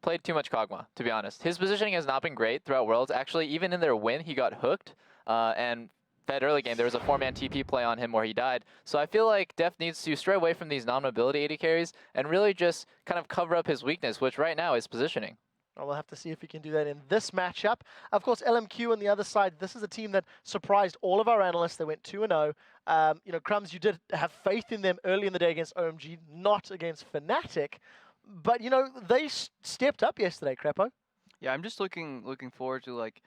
played too much Kog'Maw, to be honest. His positioning has not been great throughout Worlds. Actually, even in their win, he got hooked. And that early game, there was a 4-man TP play on him where he died. So I feel like Def needs to stray away from these non-mobility AD carries and really just kind of cover up his weakness, which right now is positioning. Well, we'll have to see if he can do that in this matchup. Of course, LMQ on the other side, this is a team that surprised all of our analysts. They went 2-0. You know, Crumbs, you did have faith in them early in the day against OMG, not against Fnatic. But, you know, they stepped up yesterday, Crepo. Yeah, I'm just looking forward to, like,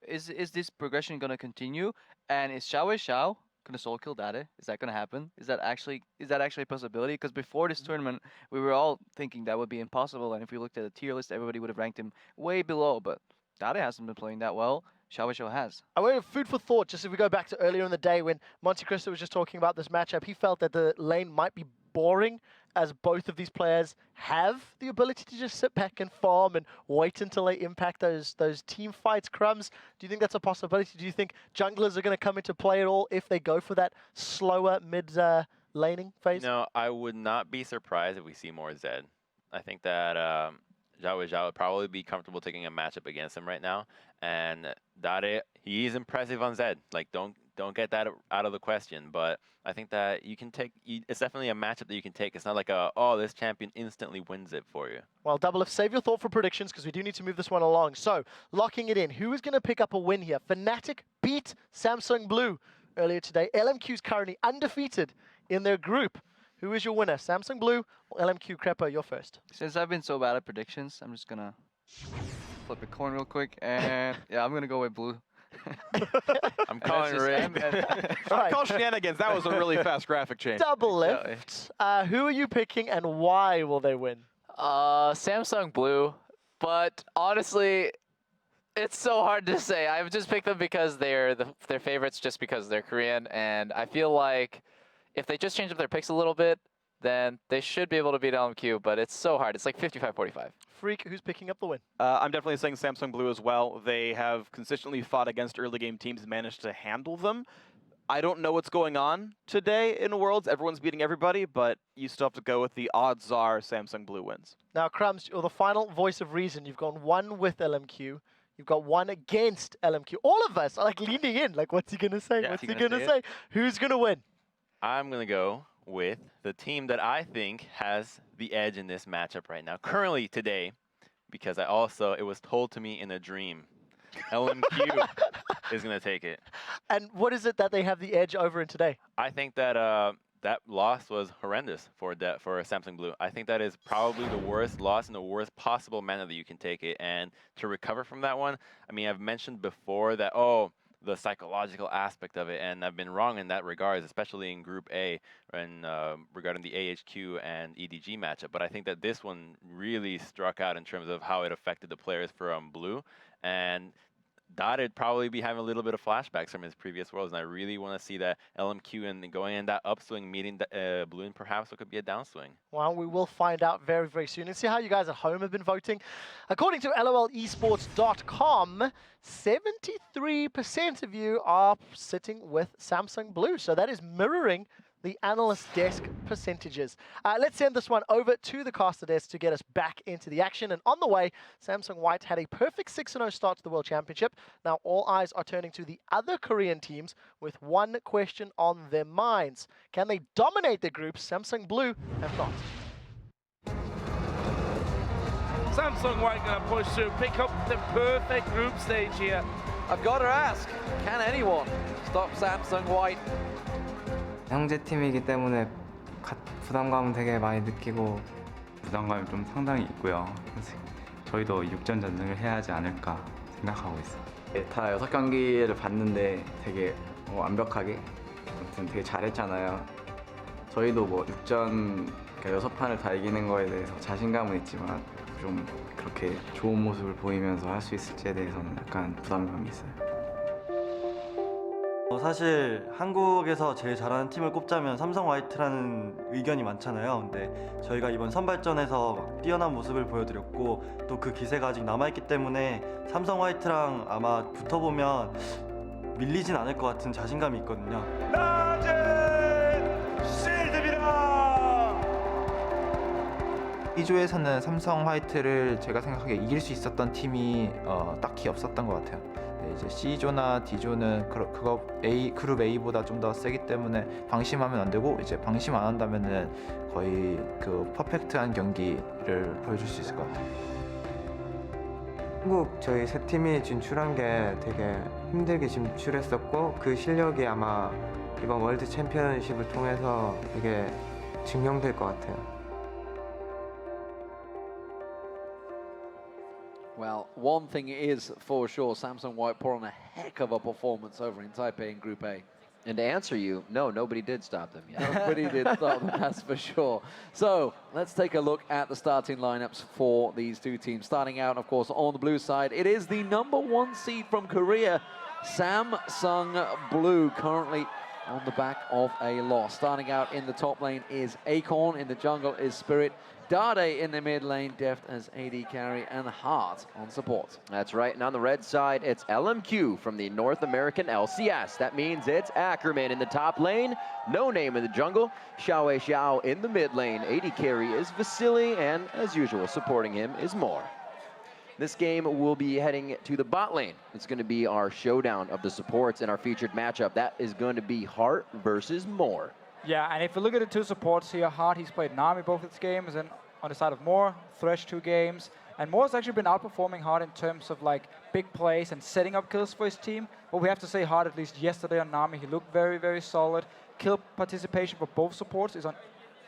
is this progression going to continue? And is Xiao going to solo kill Dade? Is that going to happen? Is that actually a possibility? Because before this tournament, we were all thinking that would be impossible. And if we looked at the tier list, everybody would have ranked him way below. But Dade hasn't been playing that well. Xiao has. I want food for thought, just if we go back to earlier in the day when Monte Cristo was just talking about this matchup, he felt that the lane might be boring as both of these players have the ability to just sit back and farm and wait until they impact those team fights. Crumbs, do you think that's a possibility? Do you think junglers are going to come into play at all if they go for that slower mid laning phase? No, I would not be surprised if we see more Zed. I think that Zhao would probably be comfortable taking a matchup against him right now. And Dade, he's impressive on Zed. Like, don't get that out of the question. But I think that you can take, it's definitely a matchup that you can take. It's not like oh, this champion instantly wins it for you. Well, Double F, save your thought for predictions because we do need to move this one along. So, locking it in, who is going to pick up a win here? Fnatic beat Samsung Blue earlier today. LMQ is currently undefeated in their group. Who is your winner, Samsung Blue or LMQ? Crepo, you're first. Since I've been so bad at predictions, I'm just going to flip a coin real quick. And yeah, I'm going to go with Blue. I'm calling it. Call shenanigans. That was a really fast graphic change. Double lift. Who are you picking and why will they win? Samsung Blue, but honestly, it's so hard to say. I've just picked them because they're their favorites, just because they're Korean, and I feel like if they just change up their picks a little bit, then they should be able to beat LMQ. But it's so hard. It's like 55-45. Freak, who's picking up the win? I'm definitely saying Samsung Blue as well. They have consistently fought against early game teams and managed to handle them. I don't know what's going on today in Worlds. Everyone's beating everybody, but you still have to go with the odds are Samsung Blue wins. Now, Crumbs, you're the final voice of reason. You've gone one with LMQ. You've got one against LMQ. All of us are like leaning in. Like, what's he going to say? Yeah, what's he going to say? Who's going to win? I'm going to go with the team that I think has the edge in this matchup right now, currently today, because it was told to me in a dream. LMQ is going to take it. And what is it that they have the edge over in today? I think that that loss was horrendous for Samsung Blue. I think that is probably the worst loss in the worst possible manner that you can take it. And to recover from that one, I mean, I've mentioned before that, the psychological aspect of it, and I've been wrong in that regard, especially in Group A and regarding the AHQ and EDG matchup. But I think that this one really struck out in terms of how it affected the players from Blue, and Dot'd probably be having a little bit of flashbacks from his previous Worlds, and I really want to see that LMQ and going in that upswing, meeting Blue, and perhaps it could be a downswing. Well, we will find out very, very soon and see how you guys at home have been voting. According to LOLesports.com, 73% of you are sitting with Samsung Blue, so that is mirroring the analyst desk percentages. Let's send this one over to the caster desk to get us back into the action. And on the way, Samsung White had a perfect 6-0 start to the World Championship. Now all eyes are turning to the other Korean teams with one question on their minds. Can they dominate their groups? Samsung Blue have not. Samsung White going to push through, pick up the perfect group stage here. I've got to ask, can anyone stop Samsung White? 형제 팀이기 때문에 부담감은 되게 많이 느끼고 부담감이 좀 상당히 있고요. 저희도 6전 전승을 해야 하지 않을까 생각하고 있어요. 다 6경기를 봤는데 되게 완벽하게 아무튼 되게 잘했잖아요. 저희도 뭐 6전 6판을 다 이기는 거에 대해서 자신감은 있지만 좀 그렇게 좋은 모습을 보이면서 할 수 있을지에 대해서는 약간 부담감이 있어요. 사실 한국에서 제일 잘하는 팀을 꼽자면 삼성 화이트라는 의견이 많잖아요. 근데 저희가 이번 선발전에서 뛰어난 모습을 보여드렸고 또 그 기세가 아직 남아있기 때문에 삼성 화이트랑 아마 붙어보면 밀리진 않을 것 같은 자신감이 있거든요. 낮은 실드입니다. B조에서는 삼성 화이트를 제가 생각하기에 이길 수 있었던 팀이 딱히 없었던 것 같아요. 네, 이제 C조나 D조는 그룹 A보다 좀 더 세기 때문에 방심하면 안 되고 이제 방심 안 한다면은 거의 그 퍼펙트한 경기를 보여줄 수 있을 것 같아요. 한국 저희 세 팀이 진출한 게 되게 힘들게 진출했었고 그 실력이 아마 이번 월드 챔피언십을 통해서 되게 증명될 것 같아요. Well, one thing is for sure, Samsung White put on a heck of a performance over in Taipei in Group A. And to answer you, no, nobody did stop them yet. Nobody did stop them, that's for sure. So let's take a look at the starting lineups for these two teams. Starting out, of course, on the blue side, it is the #1 seed from Korea, Samsung Blue, currently on the back of a loss. Starting out in the top lane is Acorn, in the jungle is Spirit, Dade in the mid lane, Deft as AD carry, and Hart on support. That's right, and on the red side, it's LMQ from the North American LCS. That means it's Ackerman in the top lane, No Name in the jungle, Xiao in the mid lane, AD carry is Vasily, and as usual, supporting him is Moore. This game will be heading to the bot lane. It's going to be our showdown of the supports in our featured matchup. That is going to be Hart versus Moore. Yeah, and if you look at the two supports here, Hart, he's played Nami both its games, and on the side of Moore, Thresh 2 games. And Moore's actually been outperforming Hart in terms of like big plays and setting up kills for his team. But we have to say Hart, at least yesterday on Nami, he looked very, very solid. Kill participation for both supports is on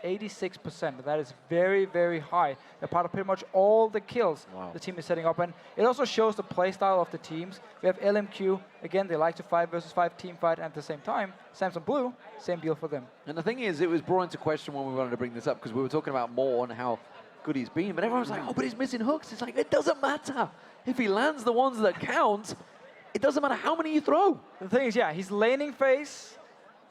86%. That is very, very high. They're part of pretty much all the kills the team is setting up. And it also shows the play style of the teams. We have LMQ. Again, they like to 5 versus 5 team fight. And at the same time, Samsung Blue, same deal for them. And the thing is, it was brought into question when we wanted to bring this up because we were talking about Moore and how good he's been. But everyone was like, oh, but he's missing hooks. It's like, it doesn't matter. If he lands the ones that count, it doesn't matter how many you throw. The thing is, yeah, his laning phase,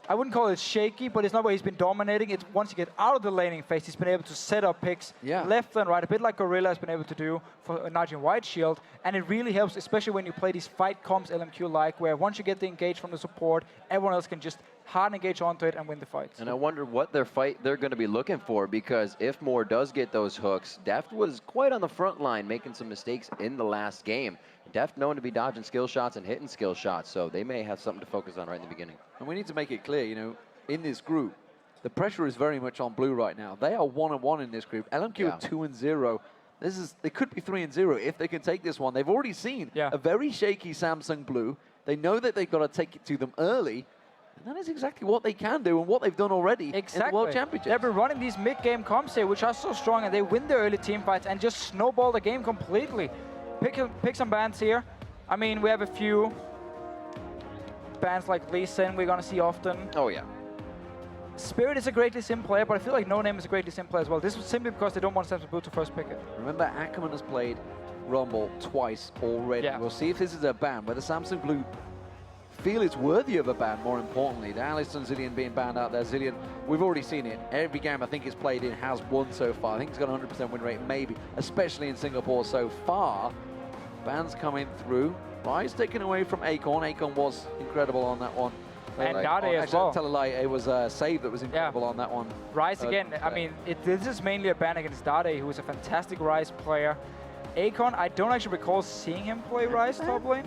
I wouldn't call it shaky, but it's not where he's been dominating. It's once you get out of the laning phase, he's been able to set up picks left and right, a bit like Gorilla has been able to do for Najin White Shield. And it really helps, especially when you play these fight comps LMQ-like, where once you get the engage from the support, everyone else can just hard engage onto it and win the fights. And I wonder what they're going to be looking for, because if Moore does get those hooks, Deft was quite on the front line, making some mistakes in the last game. Deft known to be dodging skill shots and hitting skill shots, so they may have something to focus on right in the beginning. And we need to make it clear, you know, in this group, the pressure is very much on Blue right now. They are 1-1 in this group. LMQ are 2-0. They could be 3-0 if they can take this one. They've already seen a very shaky Samsung Blue. They know that they've got to take it to them early. And that is exactly what they can do and what they've done already in the World Championships. They've been running these mid-game comps here, which are so strong, and they win their early team fights and just snowball the game completely. Pick some bans here. I mean, we have a few bans like Lee Sin we're going to see often. Oh, yeah. Spirit is a great Lee Sin player, but I feel like No Name is a great Lee Sin player as well. This was simply because they don't want Samsung Blue to first pick it. Remember, Ackerman has played Rumble twice already. We'll see if this is a ban, whether Samsung Blue feel it's worthy of a ban, more importantly. The Alisson and Zillion being banned out there. Zillion, we've already seen it. Every game I think he's played in has won so far. I think he's got a 100% win rate, maybe, especially in Singapore so far. Bans coming through. Rise taken away from Acorn. Acorn was incredible on that one. And Dade as well. Tell a lie, it was a save that was incredible on that one. Rise again, I mean, this is mainly a ban against Dade, who is a fantastic Rise player. Acorn, I don't actually recall seeing him play Rise top lane.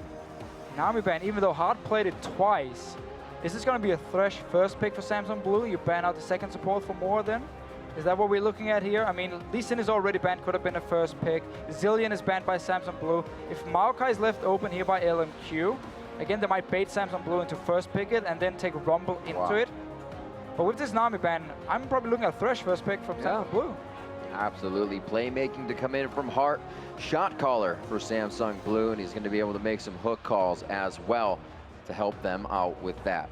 Nami ban, even though Hart played it twice. Is this going to be a Thresh first pick for Samsung Blue? You ban out the second support for Moore then? Is that what we're looking at here? I mean, Lee Sin is already banned, could have been a first pick. Zillion is banned by Samsung Blue. If Maokai is left open here by LMQ, again, they might bait Samsung Blue into first pick it and then take Rumble into it. But with this Nami ban, I'm probably looking at Thresh first pick from Samsung Blue. Absolutely. Playmaking to come in from Hart. Shot caller for Samsung Blue, and he's going to be able to make some hook calls as well to help them out with that.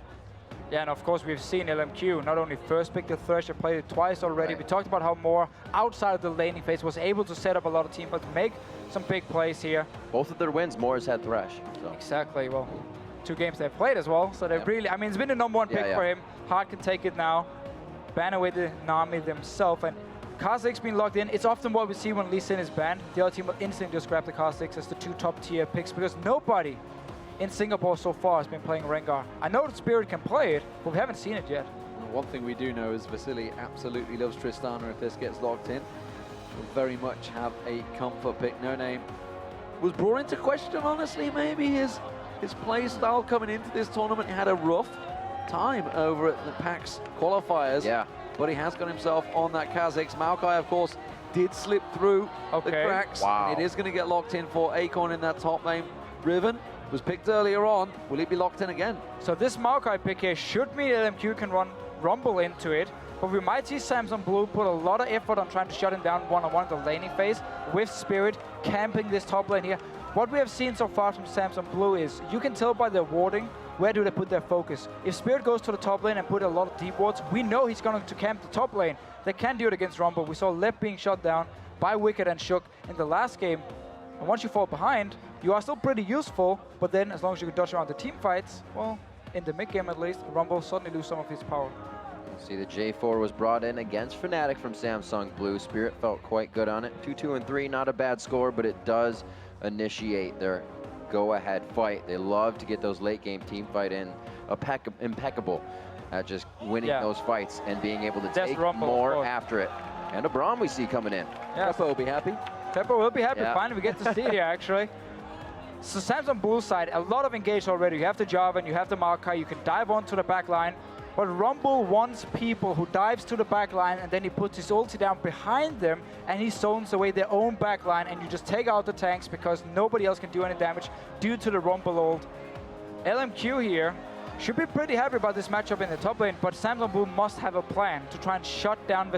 Yeah, and of course we've seen LMQ not only first pick the Thresh, they played it twice already. We talked about how Moore, outside of the laning phase, was able to set up a lot of team, but to make some big plays here. Both of their wins, Moore's had Thresh. So. Exactly, well, 2 games they've played as well, so they really, I mean, it's been the #1 pick for him. Hart can take it now, ban away the Nami themselves, and Car6 being locked in. It's often what we see when Lee Sin is banned. The other team will instantly just grab the Car6 as the 2 top tier picks, because nobody in Singapore so far has been playing Rengar. I know that Spirit can play it, but we haven't seen it yet. One thing we do know is Vasily absolutely loves Tristana if this gets locked in. will very much have a comfort pick. No Name was brought into question, honestly. Maybe his play style coming into this tournament. He had a rough time over at the PAX qualifiers. Yeah. But he has got himself on that Kha'Zix. Maokai, of course, did slip through the cracks. Wow. It is going to get locked in for Acorn in that top lane. Riven was picked earlier on. Will he be locked in again? So this Maokai pick here should mean LMQ can run Rumble into it. But we might see Samsung Blue put a lot of effort on trying to shut him down one-on-one in the laning phase with Spirit camping this top lane here. What we have seen so far from Samsung Blue is you can tell by their warding where do they put their focus. If Spirit goes to the top lane and put a lot of deep wards, we know he's going to camp the top lane. They can do it against Rumble. We saw Lep being shut down by Wicked and Shook in the last game. And once you fall behind, you are still pretty useful, but then as long as you can dodge around the team fights, well, in the mid game at least, Rumble suddenly lose some of his power. See, the J4 was brought in against Fnatic from Samsung Blue. Spirit felt quite good on it. 2-2 and 3, not a bad score, but it does initiate their go-ahead fight. They love to get those late-game team fight in impeccable at just winning those fights and being able to take Rumble, more after it. And a Braum we see coming in. Yeah. Peppo will be happy. Peppo will be happy. Finally, we get to see it here, actually. So Samsung Blue side, a lot of engaged already. You have the Jarvan, you have the Maokai, you can dive onto the back line. But Rumble wants people who dives to the back line and then he puts his ulti down behind them and he zones away their own back line and you just take out the tanks because nobody else can do any damage due to the Rumble ult. LMQ here should be pretty happy about this matchup in the top lane, but Samsung Blue must have a plan to try and shut down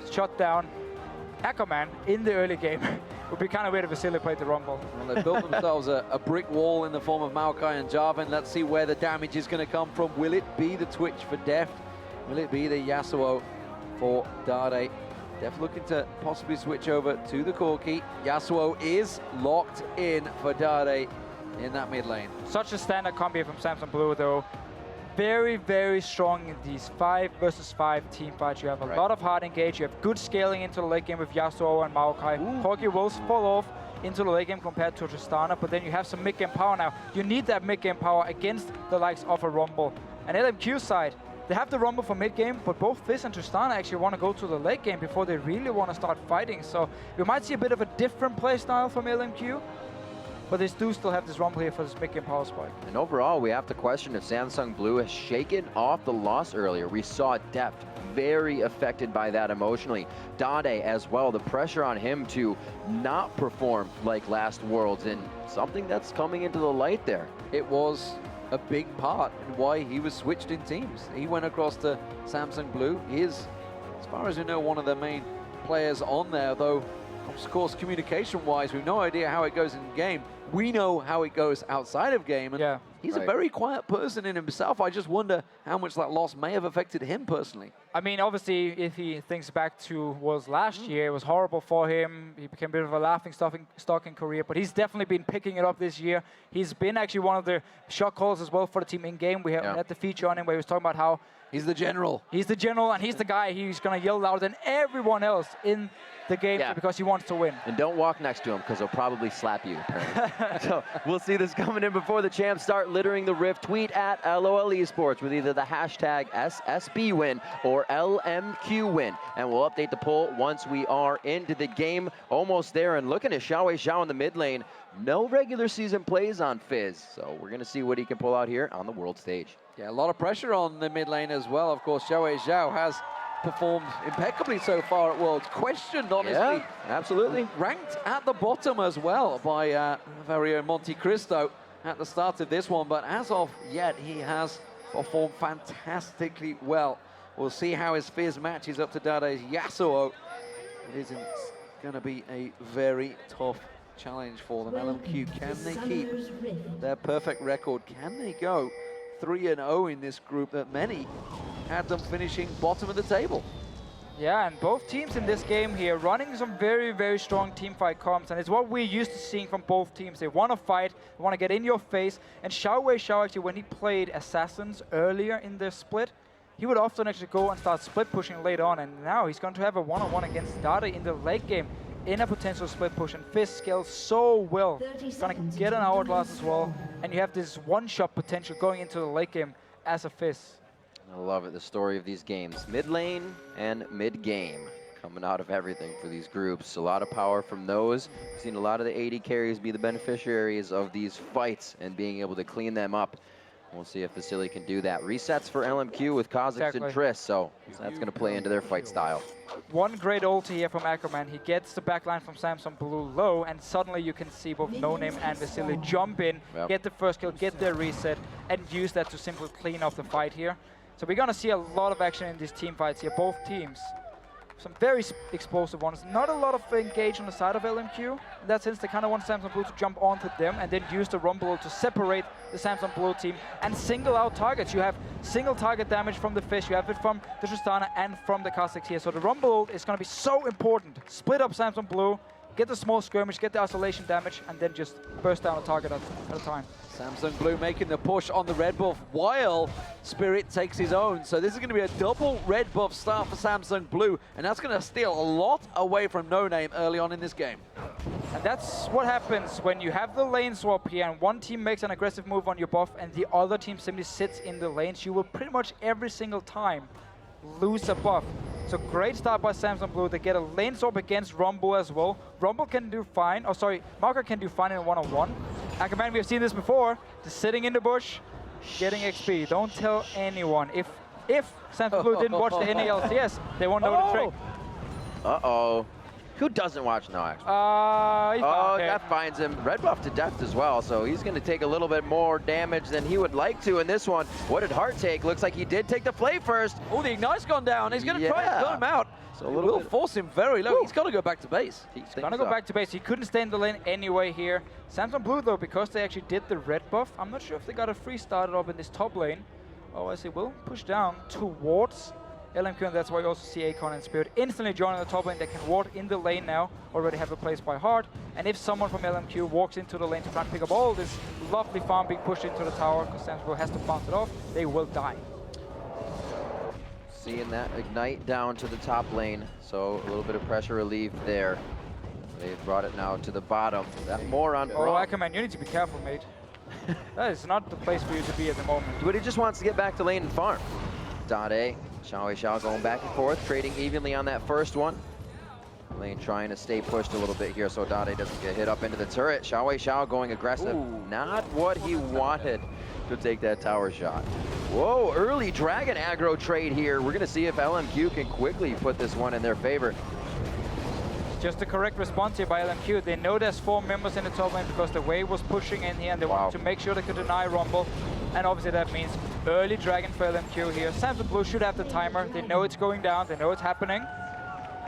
shut down Ackerman in the early game. It would be kind of weird if Vasily played the Rumble. Well, they've built themselves a brick wall in the form of Maokai and Jarvan. Let's see where the damage is going to come from. Will it be the Twitch for Deft? Will it be the Yasuo for Dade? Deft looking to possibly switch over to the Corki. Yasuo is locked in for Dade in that mid lane. Such a standard combo from Samsung Blue, though. Very, very strong in these 5 versus 5 team fights. You have a lot of hard engage. You have good scaling into the late game with Yasuo and Maokai. Corki will fall off into the late game compared to Tristana, but then you have some mid game power now. You need that mid game power against the likes of a Rumble. And LMQ side, they have the Rumble for mid game, but both Fizz and Tristana actually want to go to the late game before they really want to start fighting. So we might see a bit of a different play style from LMQ. But they do still have this Rumble here for this big game power spike. And overall, we have to question if Samsung Blue has shaken off the loss earlier. We saw Deft very affected by that emotionally. Dade as well, the pressure on him to not perform like last Worlds, and something that's coming into the light there. It was a big part in why he was switched in teams. He went across to Samsung Blue. He is, as far as we know, one of the main players on there, though, of course, communication-wise, we have no idea how it goes in game. We know how it goes outside of game, and he's a very quiet person in himself. I just wonder how much that loss may have affected him personally. I mean, obviously, if he thinks back to Worlds last year, it was horrible for him. He became a bit of a laughing stock in Korea, but he's definitely been picking it up this year. He's been actually one of the shot callers as well for the team in-game. We had the feature on him where he was talking about how he's the general. He's the general, and he's the guy who's going to yell louder than everyone else in the game because he wants to win. And don't walk next to him because he'll probably slap you. So we'll see this coming in before the champs start littering the Rift. Tweet at LOL Esports with either the hashtag SSB win or LMQ win. And we'll update the poll once we are into the game. Almost there, and looking at Xiao in the mid lane. No regular season plays on Fizz, so we're going to see what he can pull out here on the world stage. Yeah, a lot of pressure on the mid lane as well. Of course, Xiao has performed impeccably so far at Worlds. Questioned, honestly. Yeah, absolutely. Ranked at the bottom as well by very own Monte Cristo at the start of this one, but as of yet, he has performed fantastically well. We'll see how his Fizz matches up to Dade's Yasuo. It isn't going to be a very tough challenge for them. LMQ, can they keep their perfect record? Can they go 3-0 in this group that many had them finishing bottom of the table? Yeah, and both teams in this game here running some very, very strong team fight comps, and it's what we're used to seeing from both teams. They want to fight, they want to get in your face, and Xiao actually, when he played Assassins earlier in the split, he would often actually go and start split pushing late on, and now he's going to have a one-on-one against Dade in the late game in a potential split push, and Fizz scales so well. He's going to get an hourglass as well, and you have this one-shot potential going into the late game as a Fizz. I love it, the story of these games. Mid lane and mid game coming out of everything for these groups. A lot of power from those. We've seen a lot of the AD carries be the beneficiaries of these fights and being able to clean them up. We'll see if Vasily can do that. Resets for LMQ with Kha'Zix and Triss, so that's going to play into their fight style. One great ulti here from Ackerman. He gets the backline from Samsung Blue low, and suddenly you can see both No Name and Vasily jump in, get the first kill, get their reset, and use that to simply clean up the fight here. So we're going to see a lot of action in these team fights here, both teams. Some very explosive ones. Not a lot of engage on the side of LMQ. In that sense, they kind of want Samsung Blue to jump onto them and then use the Rumble to separate the Samsung Blue team and single out targets. You have single target damage from the Fish, you have it from the Tristana and from the Kha'Zix here. So the Rumble ult is going to be so important. Split up Samsung Blue, get the small skirmish, get the isolation damage, and then just burst down a target at a time. Samsung Blue making the push on the red buff while Spirit takes his own. So this is going to be a double red buff start for Samsung Blue, and that's going to steal a lot away from No Name early on in this game. And that's what happens when you have the lane swap here and one team makes an aggressive move on your buff and the other team simply sits in the lanes. You will pretty much every single time lose a buff. So great start by Samsung Blue. They get a lane swap against Rumble as well. Rumble can do fine. Oh, sorry. Marker can do fine in one-on-one. Ackerman, we have seen this before. Just sitting in the bush, getting XP. Don't tell anyone. If Samsung Blue didn't watch the NALCS, they won't know the trick. Uh-oh. Who doesn't watch? No, actually. That finds him. Red buff to depth as well, so he's going to take a little bit more damage than he would like to in this one. What did Hart take? Looks like he did take the Flay first. Oh, the Ignite's gone down. He's going to try and kill him out. So it will force him very low. He's got to go back to base. He's going to go back to base. He couldn't stay in the lane anyway here. Samsung Blue, though, because they actually did the red buff, I'm not sure if they got a free started up in this top lane. Oh, I see. Will push down towards LMQ, and that's why you also see Akon and Spirit instantly joining the top lane. They can ward in the lane now, already have a place by Hart. And if someone from LMQ walks into the lane to try and pick up all this lovely farm being pushed into the tower, because Samsung Blue has to bounce it off, they will die. Seeing that Ignite down to the top lane, so a little bit of pressure relief there. They've brought it now to the bottom. That more on Oh, Ackerman, you need to be careful, mate. That is not the place for you to be at the moment. But he just wants to get back to lane and farm. Dade, Xiao going back and forth, trading evenly on that first one. Lane trying to stay pushed a little bit here so Dade doesn't get hit up into the turret. Xiao going aggressive. Ooh. Not what he wanted to take that tower shot. Whoa, early Dragon aggro trade here. We're going to see if LMQ can quickly put this one in their favor. Just the correct response here by LMQ. They know there's 4 members in the top lane because the wave was pushing in here and they wanted to make sure they could deny Rumble. And obviously that means early Dragon for LMQ here. Samsung Blue should have the timer. They know it's going down. They know it's happening.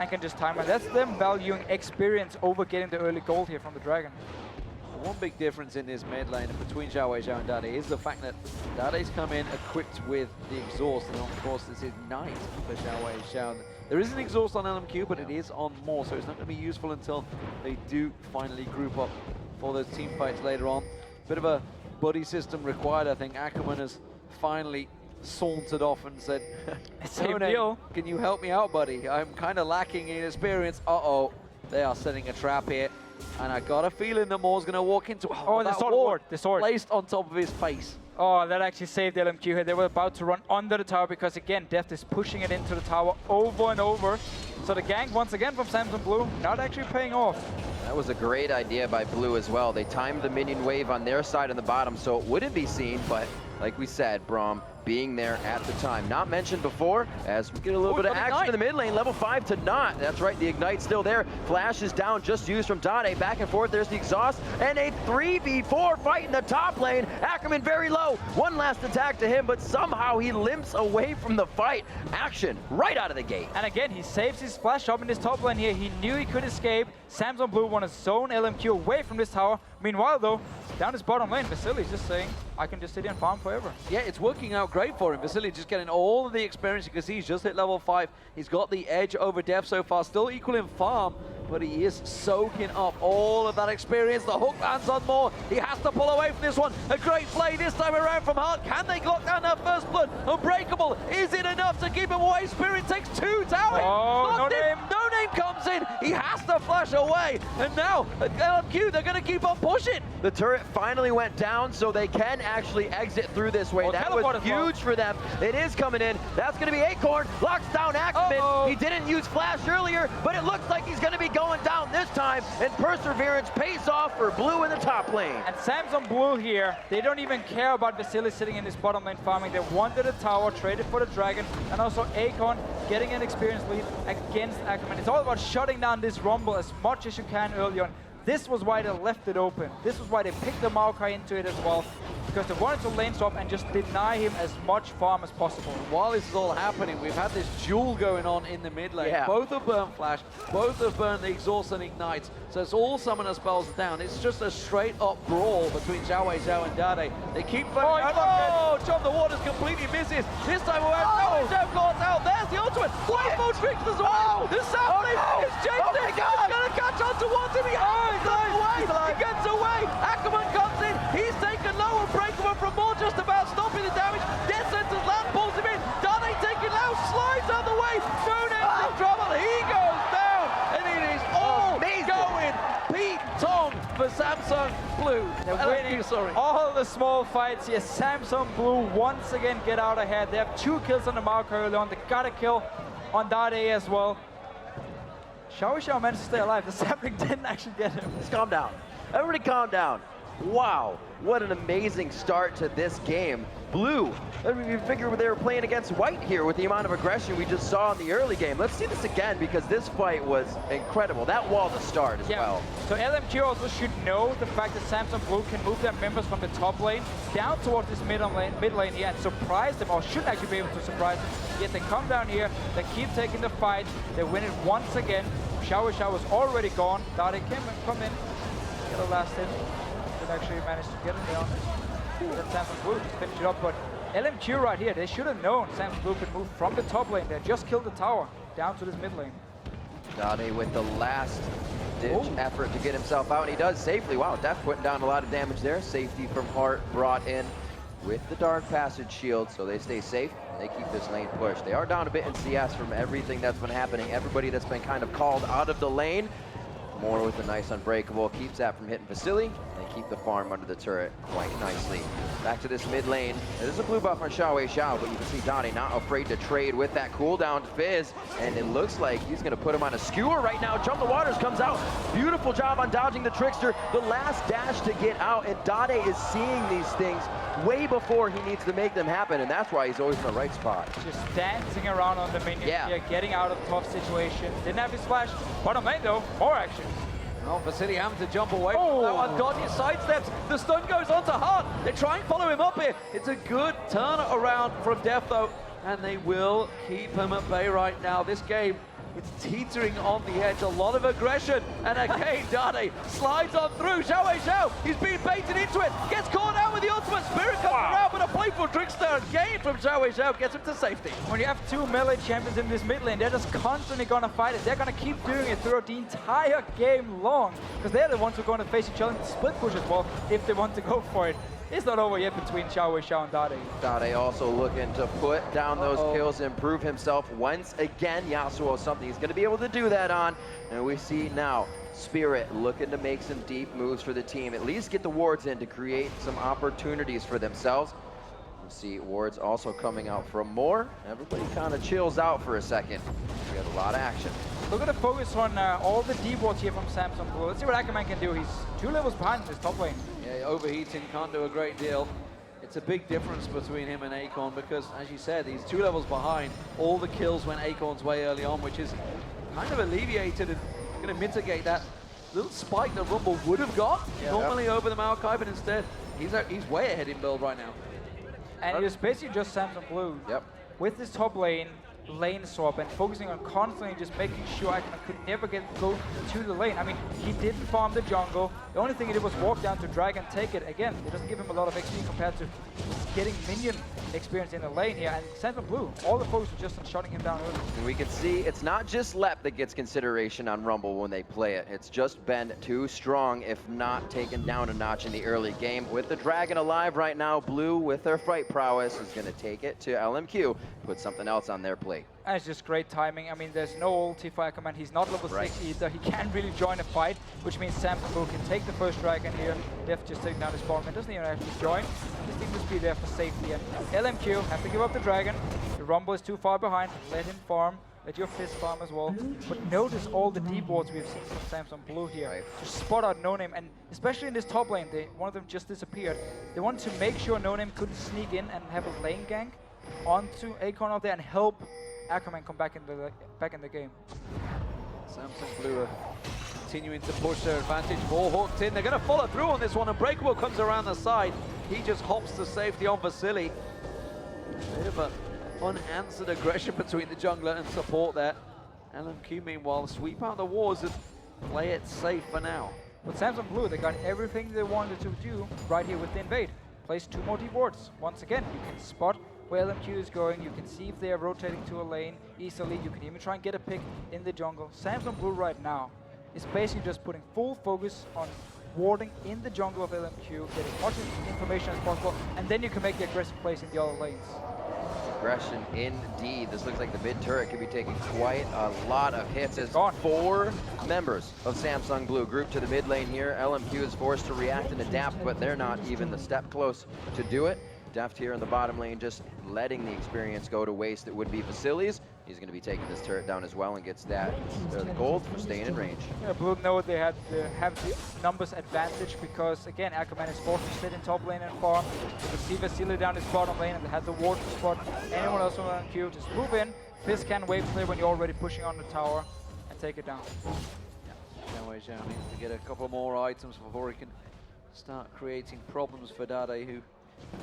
And can just time it. That's them valuing experience over getting the early gold here from the Dragon. One big difference in this mid lane between Xiao and Dade is the fact that Dade's come in equipped with the exhaust, and of course this is Ignite for Xiao. There is an exhaust on LMQ, but it is on more, so it's not going to be useful until they do finally group up for those team fights later on. Bit of a buddy system required, I think. Ackerman has finally sauntered off and said, Same deal. Can you help me out, buddy? I'm kind of lacking in experience. Uh-oh, they are setting a trap here. And I got a feeling that Moore's going to walk into the sword ward. The sword placed on top of his face. Oh, that actually saved LMQ here. They were about to run under the tower because, again, Death is pushing it into the tower over and over. So the gank, once again, from Samsung Blue, not actually paying off. That was a great idea by Blue as well. They timed the minion wave on their side on the bottom, so it wouldn't be seen, but like we said, Braum being there at the time. Not mentioned before, as we get a little bit of action in the mid lane. Level 5 to not. That's right, the Ignite's still there. Flash is down, just used from Dade. Back and forth, there's the exhaust. And a 3v4 fight in the top lane. Ackerman very low. One last attack to him, but somehow he limps away from the fight. Action right out of the gate. And again, he saves his flash up in this top lane here. He knew he could escape. Samsung Blue want to zone LMQ away from this tower. Meanwhile, though, down his bottom lane, Vasily's just saying, I can just sit here and farm forever. Yeah, it's working out great for him. Vasily just getting all of the experience. You can see he's just hit level 5. He's got the edge over Death so far, still equal in farm, but he is soaking up all of that experience. The hook lands on Moore. He has to pull away from this one. A great play this time around from Hart. Can they lock down that first blood? Unbreakable. Is it enough to keep him away? Spirit takes 2 towers. Oh, No Name comes comes in. He has to flash away. And now, LMQ, they're going to keep on pushing. The turret finally went down, so they can actually exit through this way. Oh, that teleport was as well. huge for them. It is coming in. That's going to be Acorn. Locks down Ackerman. He didn't use flash earlier, but it looks like he's going to be going down this time. And Perseverance pays off for Blue in the top lane. And Samsung Blue here, they don't even care about Vasily sitting in this bottom lane farming. They wanted a tower, traded for the dragon, and also Acorn getting an experience lead against Ackerman. It's all about shutting down this Rumble as much as you can early on. This was why they left it open. This was why they picked the Maokai into it as well, because they wanted to lane swap and just deny him as much farm as possible. While this is all happening, we've had this duel going on in the mid lane. Yeah. Both have burned Flash, both have burned the Exhaust and Ignite, so it's all summoner spells down. It's just a straight up brawl between Xiao and Dade. They keep fighting. Oh, John the Waters completely misses. This time around, Xiao goes out. There's the ultimate. Wayful tricks as well. The Sapling is chasing. He's going to catch on towards him. He gets away. Ackerman comes in. He's taken low. Unbreakable from more, just about stopping the damage. Death Sentence land pulls him in. Dade taking low, slides out the way. Moon's in trouble. He goes down. And it is all going Pete Tong for Samsung Blue. They're winning all the small fights here. Samsung Blue once again get out ahead. They have 2 kills on the Maokai early on. They got a kill on Dade as well. Xiao managed to stay alive. The Sapling didn't actually get him. Just calm down. Everybody calm down. Wow, what an amazing start to this game. Blue, I mean, you figure they were playing against white here with the amount of aggression we just saw in the early game. Let's see this again because this fight was incredible. That wall to start as well. So LMQ also should know the fact that Samsung Blue can move their members from the top lane down towards this mid lane here and surprise them, or should actually be able to surprise them. Yet they come down here, they keep taking the fight, they win it once again. Xiao was already gone. Dade come in, get a last hit. Actually managed to get him down. Then Samsung Blue just finished it up, but LMQ right here, they should have known Samsung Blue could move from the top lane. They just killed the tower down to this mid lane. Dade with the last ditch effort to get himself out, and he does safely. Wow, Def putting down a lot of damage there. Safety from Hart brought in with the Dark Passage shield, so they stay safe. They keep this lane pushed. They are down a bit in CS from everything that's been happening. Everybody that's been kind of called out of the lane. More with a nice Unbreakable, keeps that from hitting Vasily. They keep the farm under the turret quite nicely. Back to this mid lane. There's a blue buff on Xiao, but you can see Dade not afraid to trade with that cooldown Fizz, and it looks like he's gonna put him on a skewer right now. Jump the Waters comes out. Beautiful job on dodging the Trickster. The last dash to get out, and Dade is seeing these things way before he needs to make them happen, and that's why he's always in the right spot. Just dancing around on the minions here, getting out of tough situations. Didn't have his flash. Bottom lane though, more action. Oh, Vasily having to jump away from that one. Dodgy sidesteps. The stun goes on to Hart. They try and follow him up here. It's a good turn around from Def though, and they will keep him at bay right now. This game, it's teetering on the edge. A lot of aggression. And again, Dade slides on through. Xiao, he's being baited into it. Gets caught out with the ultimate. Spirit comes around, but a playful trickster again from Xiao gets him to safety. When you have 2 melee champions in this mid lane, they're just constantly going to fight it. They're going to keep doing it throughout the entire game long, because they're the ones who are going to face each other in the split push as well, if they want to go for it. It's not over yet between Xiao and Dade. Dade also looking to put down those kills and prove himself once again. Yasuo something he's going to be able to do that on. And we see now Spirit looking to make some deep moves for the team. At least get the wards in to create some opportunities for themselves. You see wards also coming out from more. Everybody kind of chills out for a second. We have a lot of action. Look at the focus on all the deep wards here from Samsung Blue. Let's see what Ackerman can do. He's 2 levels behind in this top lane. Yeah, overheating, can't do a great deal. It's a big difference between him and Acorn because, as you said, he's 2 levels behind. All the kills went Acorn's way early on, which is kind of alleviated and going to mitigate that little spike that Rumble would have got normally over the Maokai, but instead he's way ahead in build right now. And it's basically just Samsung Blue. With this top lane swap and focusing on constantly just making sure Ackerman could never go to the lane. I mean, he didn't farm the jungle. The only thing he did was walk down to drag and take it. Again, it doesn't give him a lot of XP compared to getting minion experience in the lane here. And Samsung Blue, all the focus was just on shutting him down early. And we can see it's not just Lep that gets consideration on Rumble when they play it. It's just been too strong, if not taken down a notch in the early game. With the Dragon alive right now, Blue with their fight prowess is going to take it to LMQ, put something else on their plate. And it's just great timing. I mean, there's no ulti for Ackerman. He's not level 6 either. He can't really join a fight, which means Samsung Blue can take the first dragon here. Def just taking down his bottom and doesn't even have to join. Just needs to be there for safety. And LMQ have to give up the dragon. The Rumble is too far behind. Let him farm. Let your Fizz farm as well. But notice all the deep wards we've seen from Samsung Blue here. To spot out No Name, and especially in this top lane, one of them just disappeared. They wanted to make sure No Name couldn't sneak in and have a lane gank onto Acorn out there and help Ackerman come back in the game. Samsung Blue are continuing to push their advantage. Ball hooked in. They're going to follow through on this one. And Breakable comes around the side. He just hops to safety on Vasily. Bit of a unanswered aggression between the jungler and support there. LMQ, meanwhile, sweep out the wards and play it safe for now. But Samsung Blue, they got everything they wanted to do right here with the invade. Place 2 more deep wards. Once again, you can spot where LMQ is going. You can see if they are rotating to a lane easily. You can even try and get a pick in the jungle. Samsung Blue right now is basically just putting full focus on warding in the jungle of LMQ, getting as much information as possible, and then you can make the aggressive plays in the other lanes. Aggression indeed. This looks like the mid turret could be taking quite a lot of hits as 4 members of Samsung Blue group to the mid lane here. LMQ is forced to react and adapt, but they're not even the step close to do it. Deft here in the bottom lane, just letting the experience go to waste. It would be Vasily's. He's going to be taking this turret down as well and gets that gold for staying in range. Yeah, Blue know they have the numbers advantage because, again, Ackerman is forced to sit in top lane and farm. You can see Vasily down his bottom lane and they had the ward to spot anyone else on LMQ. Just move in. Fizz can wave clear when you're already pushing on the tower and take it down. Xiao Xiao needs to get a couple more items before he can start creating problems for Dade, who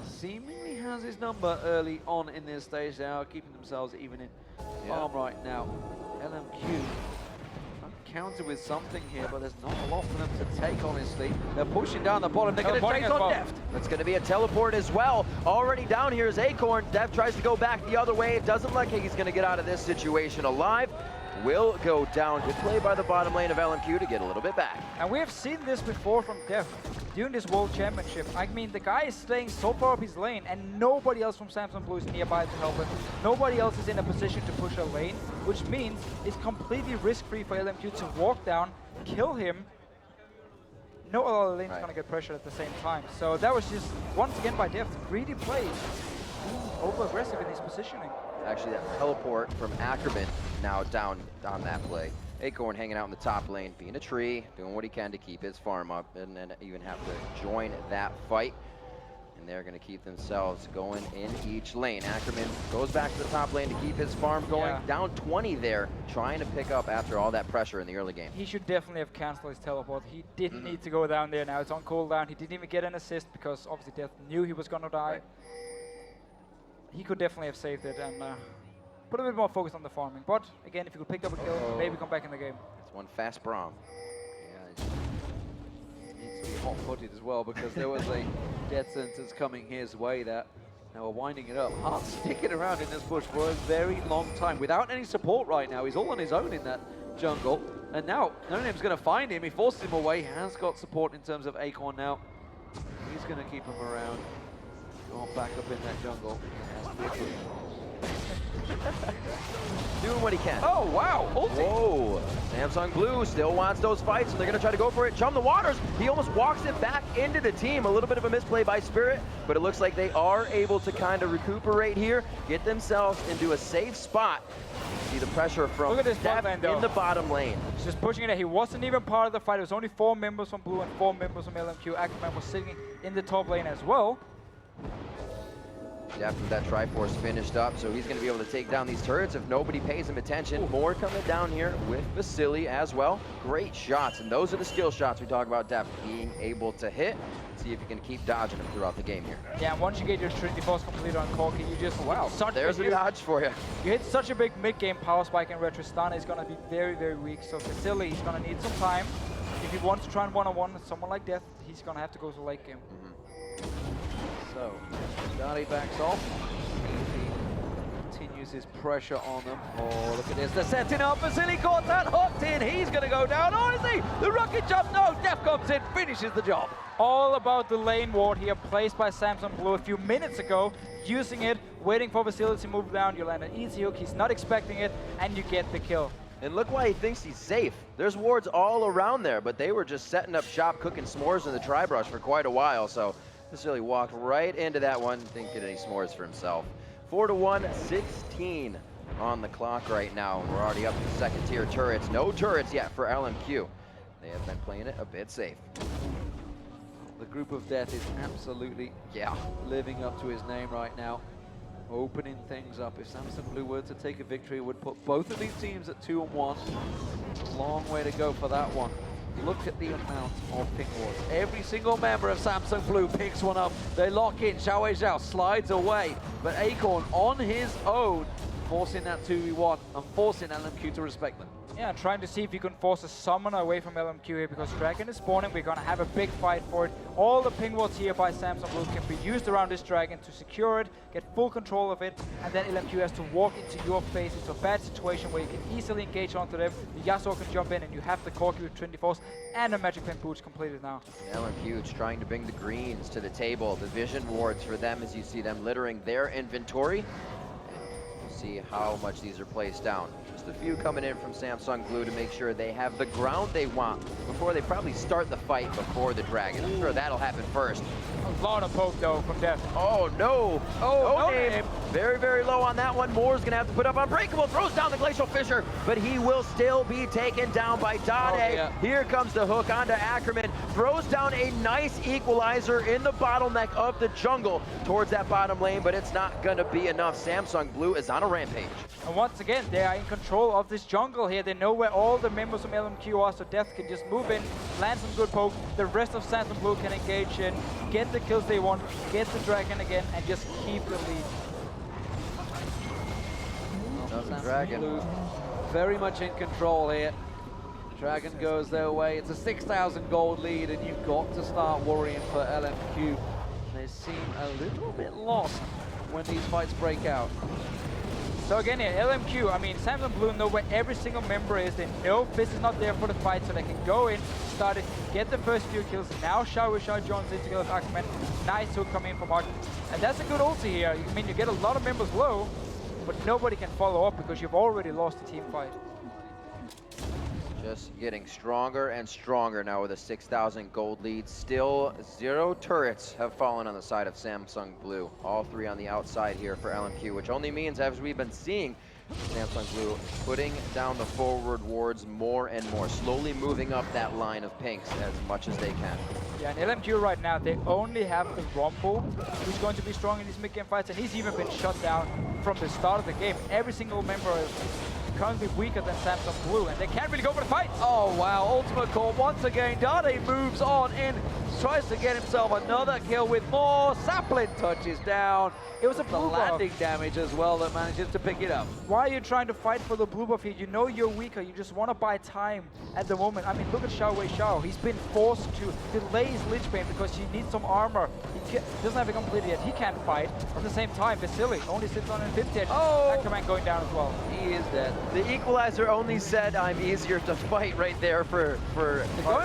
seemingly has his number early on in this stage. They are keeping themselves even in farm right now. LMQ counter with something here, but there's not a lot for them to take, honestly. They're pushing down the bottom. They're going to take on Deft. It's going to be a teleport as well. Already down here is Acorn. Deft tries to go back the other way. It doesn't look like he's going to get out of this situation alive. Will go down. Good play by the bottom lane of LMQ to get a little bit back. And we have seen this before from Deft during this World Championship. I mean, the guy is staying so far up his lane and nobody else from Samsung Blue is nearby to help him. Nobody else is in a position to push a lane, which means it's completely risk-free for LMQ to walk down, kill him. No other lane is going to get pressured at the same time. So that was just, once again by Deft, greedy plays. Over-aggressive in his positioning. Actually, that teleport from Ackerman now down on that play. Acorn hanging out in the top lane, being a tree, doing what he can to keep his farm up, and then even have to join that fight. And they're going to keep themselves going in each lane. Ackerman goes back to the top lane to keep his farm going. Down 20 there, trying to pick up after all that pressure in the early game. He should definitely have canceled his teleport. He didn't need to go down there now. It's on cooldown. He didn't even get an assist because obviously Death knew he was going to die. He could definitely have saved it and put a bit more focus on the farming. But again, if you could pick up a kill, maybe come back in the game. It's one fast Braum. Yeah, needs to be hot-footed as well because there was a death sentence coming his way that now we're winding it up. Hart sticking around in this bush for a very long time without any support right now. He's all on his own in that jungle. And now, No Name's going to find him. He forces him away. Has got support in terms of Acorn now. He's going to keep him around. Go on back up in that jungle. Doing what he can. Oh, wow. Whoa. Samsung Blue still wants those fights, and they're going to try to go for it. Chum the Waters. He almost walks it back into the team. A little bit of a misplay by Spirit, but it looks like they are able to kind of recuperate here, get themselves into a safe spot. See the pressure from Look at this bot lane, though. in the bottom lane. He's just pushing it. He wasn't even part of the fight. It was only 4 members from Blue and 4 members from LMQ. Ackerman was sitting in the top lane as well. After that Triforce finished up, so he's going to be able to take down these turrets if nobody pays him attention. More coming down here with Vasily as well. Great shots, and those are the skill shots we talk about Deft being able to hit. See if you can keep dodging them throughout the game here. Yeah, and once you get your Trinity Force completed on Corki, you just there's a dodge for you. You hit such a big mid-game power spike, and Retristana is going to be very, very weak. So Vasily, he's going to need some time. If he wants to try and one-on-one with someone like Death, he's going to have to go to late game. So, Dade backs off. He continues his pressure on them. Oh, look at this. They're setting up. Vasily caught that, hooked in. He's going to go down. Oh, is he? The rocket jump. No, Def comes in, finishes the job. All about the lane ward here placed by Samsung Blue a few minutes ago, using it waiting for Vasily to move down, you land an easy hook, he's not expecting it, and you get the kill. And look why he thinks he's safe. There's wards all around there, but they were just setting up shop, cooking s'mores in the tri-brush for quite a while, so Vasily walked right into that one, didn't get any s'mores for himself. 4-1, 16 on the clock right now. We're already up to second tier turrets. No turrets yet for LMQ. They have been playing it a bit safe. The group of death is absolutely living up to his name right now. Opening things up. If Samsung Blue were to take a victory, it would put both of these teams at 2-1. Long way to go for that one. Look at the amount of pick wards. Every single member of Samsung Blue picks one up. They lock in. Xiao Zhao slides away. But Acorn on his own, forcing that 2v1 and forcing LMQ to respect them. Yeah, trying to see if you can force a summoner away from LMQ here because Dragon is spawning. We're going to have a big fight for it. All the ping wards here by Samsung Blue can be used around this Dragon to secure it, get full control of it, and then LMQ has to walk into your face. It's a bad situation where you can easily engage onto them. The Yasuo can jump in and you have the Corki with Trinity Force and a Magic Pen Boots completed now. LMQ is trying to bring the greens to the table. The vision wards for them as you see them littering their inventory. See how much these are placed down. Just a few coming in from Samsung Blue to make sure they have the ground they want before they probably start the fight before the Dragon. I'm sure that'll happen first. A lot of poke though from Death. Oh no! Oh, no name. Very, very low on that one. Moore's gonna have to put up Unbreakable, throws down the Glacial Fissure, but he will still be taken down by Dade. Oh, yeah. Here comes the hook onto Ackerman, throws down a nice equalizer in the bottleneck of the jungle towards that bottom lane, but it's not gonna be enough. Samsung Blue is on a rampage. And once again, they are in control of this jungle here. They know where all the members from LMQ are, so Death can just move in, land some good poke. The rest of Samsung Blue can engage in, get the kills they want, get the Dragon again, and just keep the lead. Dragon Blue very much in control here. Dragon goes their way. It's a 6,000 gold lead, and you've got to start worrying for LMQ. They seem a little bit lost when these fights break out. So again here, LMQ, I mean, Samsung Blue know where every single member is. They know Fizz is not there for the fight, so they can go in, start it, get the first few kills. Now Xiao joins in together with Ackerman. Nice hook coming in from Ark. And that's a good ulti here. I mean, you get a lot of members low, but nobody can follow up because you've already lost the team fight. Just getting stronger and stronger now with a 6,000 gold lead. Still 0 turrets have fallen on the side of Samsung Blue. All 3 on the outside here for LMQ, which only means, as we've been seeing, Samsung Blue putting down the forward wards more and more, slowly moving up that line of pinks as much as they can. Yeah, and LMQ right now, they only have the Rumble, who's going to be strong in these mid-game fights, and he's even been shut down from the start of the game. Every single member is currently weaker than Samsung Blue, and they can't really go for the fight. Oh wow, ultimate call once again. Dade moves on in, tries to get himself another kill with more. Sapling touches down. It was a blue landing damage as well that manages to pick it up. Why are you trying to fight for the blue buff here? You know you're weaker, you just want to buy time at the moment. I mean, look at Xiao. He's been forced to delay his Lich Bane because he needs some armor. He doesn't have it completed yet. He can't fight. At the same time, Vasily only sits on 50. Oh! Ackerman going down as well. He is dead. The equalizer only said I'm easier to fight right there for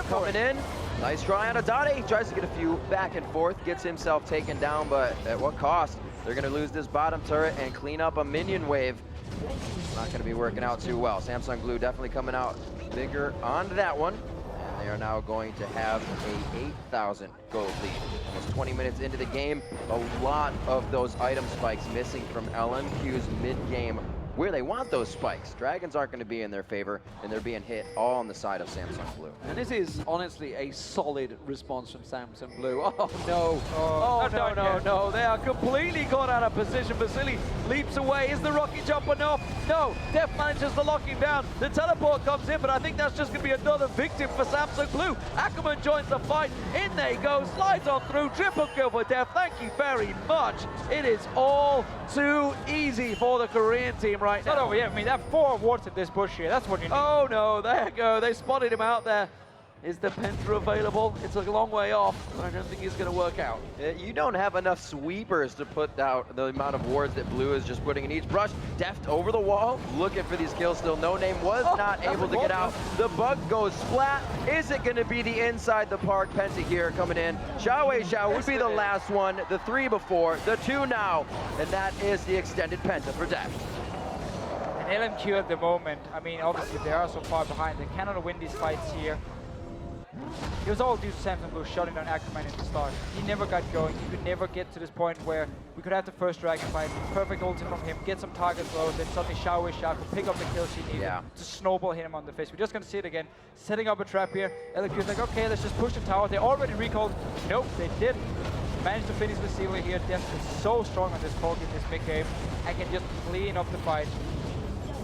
coming in. Nice try on Dade. He tries to get a few back and forth, gets himself taken down, but at what cost? They're going to lose this bottom turret and clean up a minion wave. Not going to be working out too well. Samsung Blue definitely coming out bigger on that one. And they are now going to have a 8,000 gold lead. Almost 20 minutes into the game. A lot of those item spikes missing from LMQ's mid-game where they want those spikes. Dragons aren't going to be in their favor, and they're being hit all on the side of Samsung Blue. And this is honestly a solid response from Samsung Blue. Oh no, oh no, they are completely caught out of position. Vasily leaps away. Is the rocket jump enough? No, Def manages to lock him down. The teleport comes in, but I think that's just going to be another victim for Samsung Blue. Ackerman joins the fight. In they go, slides on through, triple kill for Def. Thank you very much. It is all too easy for the Korean team right now. Yeah, I mean, that 4 wards in this bush here, that's what you need. Oh no, there you go. They spotted him out there. Is the Penta available? It's a long way off. I don't think it's going to work out. You don't have enough sweepers to put out the amount of wards that Blue is just putting in each brush. Deft over the wall, looking for these kills still. No Name was not able to get out. The bug goes flat. Is it going to be the inside the park Penta here coming in? Xiao would be the last one. The 3 before, the 2 now. And that is the extended Penta for Deft. And LMQ at the moment, I mean, obviously they are so far behind. They cannot win these fights here. It was all due to Samsung Blue shutting down Ackerman in the start. He never got going. He could never get to this point where we could have the first dragon fight. Perfect ulti from him, get some targets low, then suddenly Xiao could pick up the kills he needed to snowball hit him on the face. We're just going to see it again. Setting up a trap here. LMQ's like, okay, let's just push the tower. They already recalled. Nope, they didn't. Managed to finish Vasily here. Deft is so strong on this poke in this mid game and can just clean up the fight.